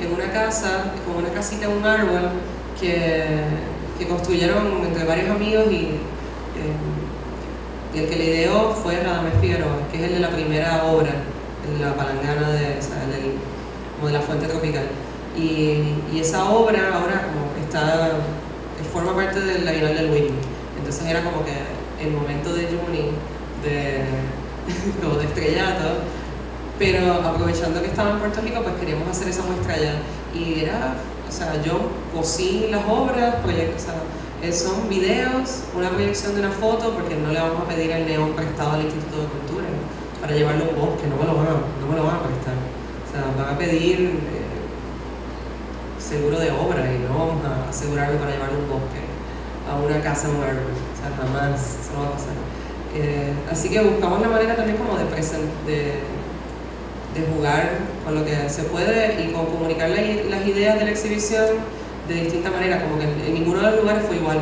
en una casa, como una casita en un árbol que construyeron entre varios amigos y el que le ideó fue Radamés Figueroa, que es el de la primera obra, la palangana como de la fuente tropical. Y esa obra ahora como forma parte de la Bienal del Whitney. Entonces era como que el momento de Juni, como de estrellato, pero aprovechando que estaba en Puerto Rico, pues queríamos hacer esa muestra allá. Y o sea, yo cosí las obras, son videos, una proyección de una foto, porque no le vamos a pedir el neón prestado al Instituto de Cultura para llevarlo a un bosque, no me lo van a prestar. O sea, van a pedir seguro de obra y no vamos a asegurarlo para llevarlo a un bosque, a una casa, a un árbol. O sea, jamás eso va a pasar. Así que buscamos la manera también como de jugar con lo que se puede y con comunicar las ideas de la exhibición de distinta manera, como que en ninguno de los lugares fue igual,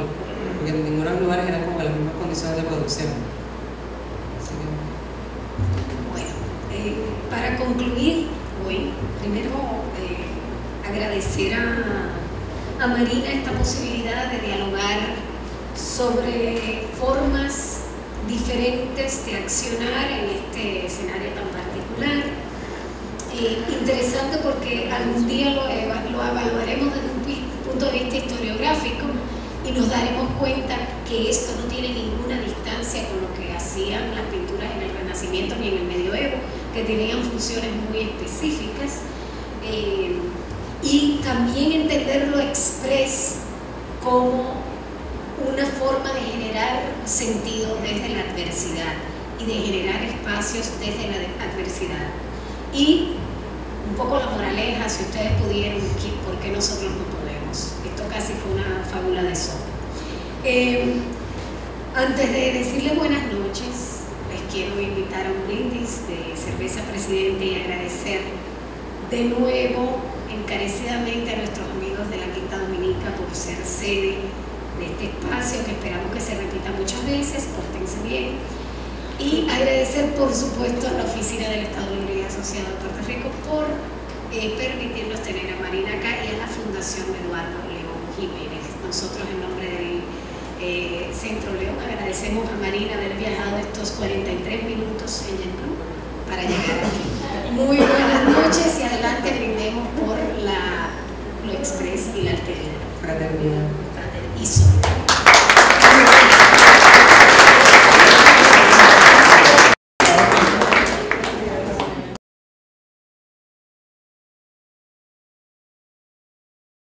porque en ninguno de los lugares eran como las mismas condiciones de producción. Así que... Bueno, para concluir hoy, primero agradecer a Marina esta posibilidad de dialogar sobre formas diferentes de accionar en este escenario tan particular. Interesante porque algún día lo evaluaremos desde un punto de vista historiográfico y nos daremos cuenta que esto no tiene ninguna distancia con lo que hacían las pinturas en el Renacimiento ni en el Medioevo, que tenían funciones muy específicas. Y también entender lo express como una forma de generar sentido desde la adversidad y de generar espacios desde la adversidad. Y un poco la moraleja, si ustedes pudieron, ¿por qué nosotros no podemos? Esto casi fue una fábula de Esopo. Antes de decirles buenas noches, les quiero invitar a un brindis de cerveza Presidente y agradecer de nuevo encarecidamente a nuestros amigos de la Quinta Dominica por ser sede de este espacio, que esperamos que se repita muchas veces, pórtense bien. Y agradecer, por supuesto, a la Oficina del Estado Libre y Asociado de Puerto Rico por permitirnos tener a Marina acá y a la Fundación Eduardo León Jiménez. Nosotros, en nombre del Centro León, agradecemos a Marina haber viajado estos 43 minutos en JetBlue para llegar aquí. Muy buenas noches y adelante brindemos por lo express y la alteridad. Fraternidad.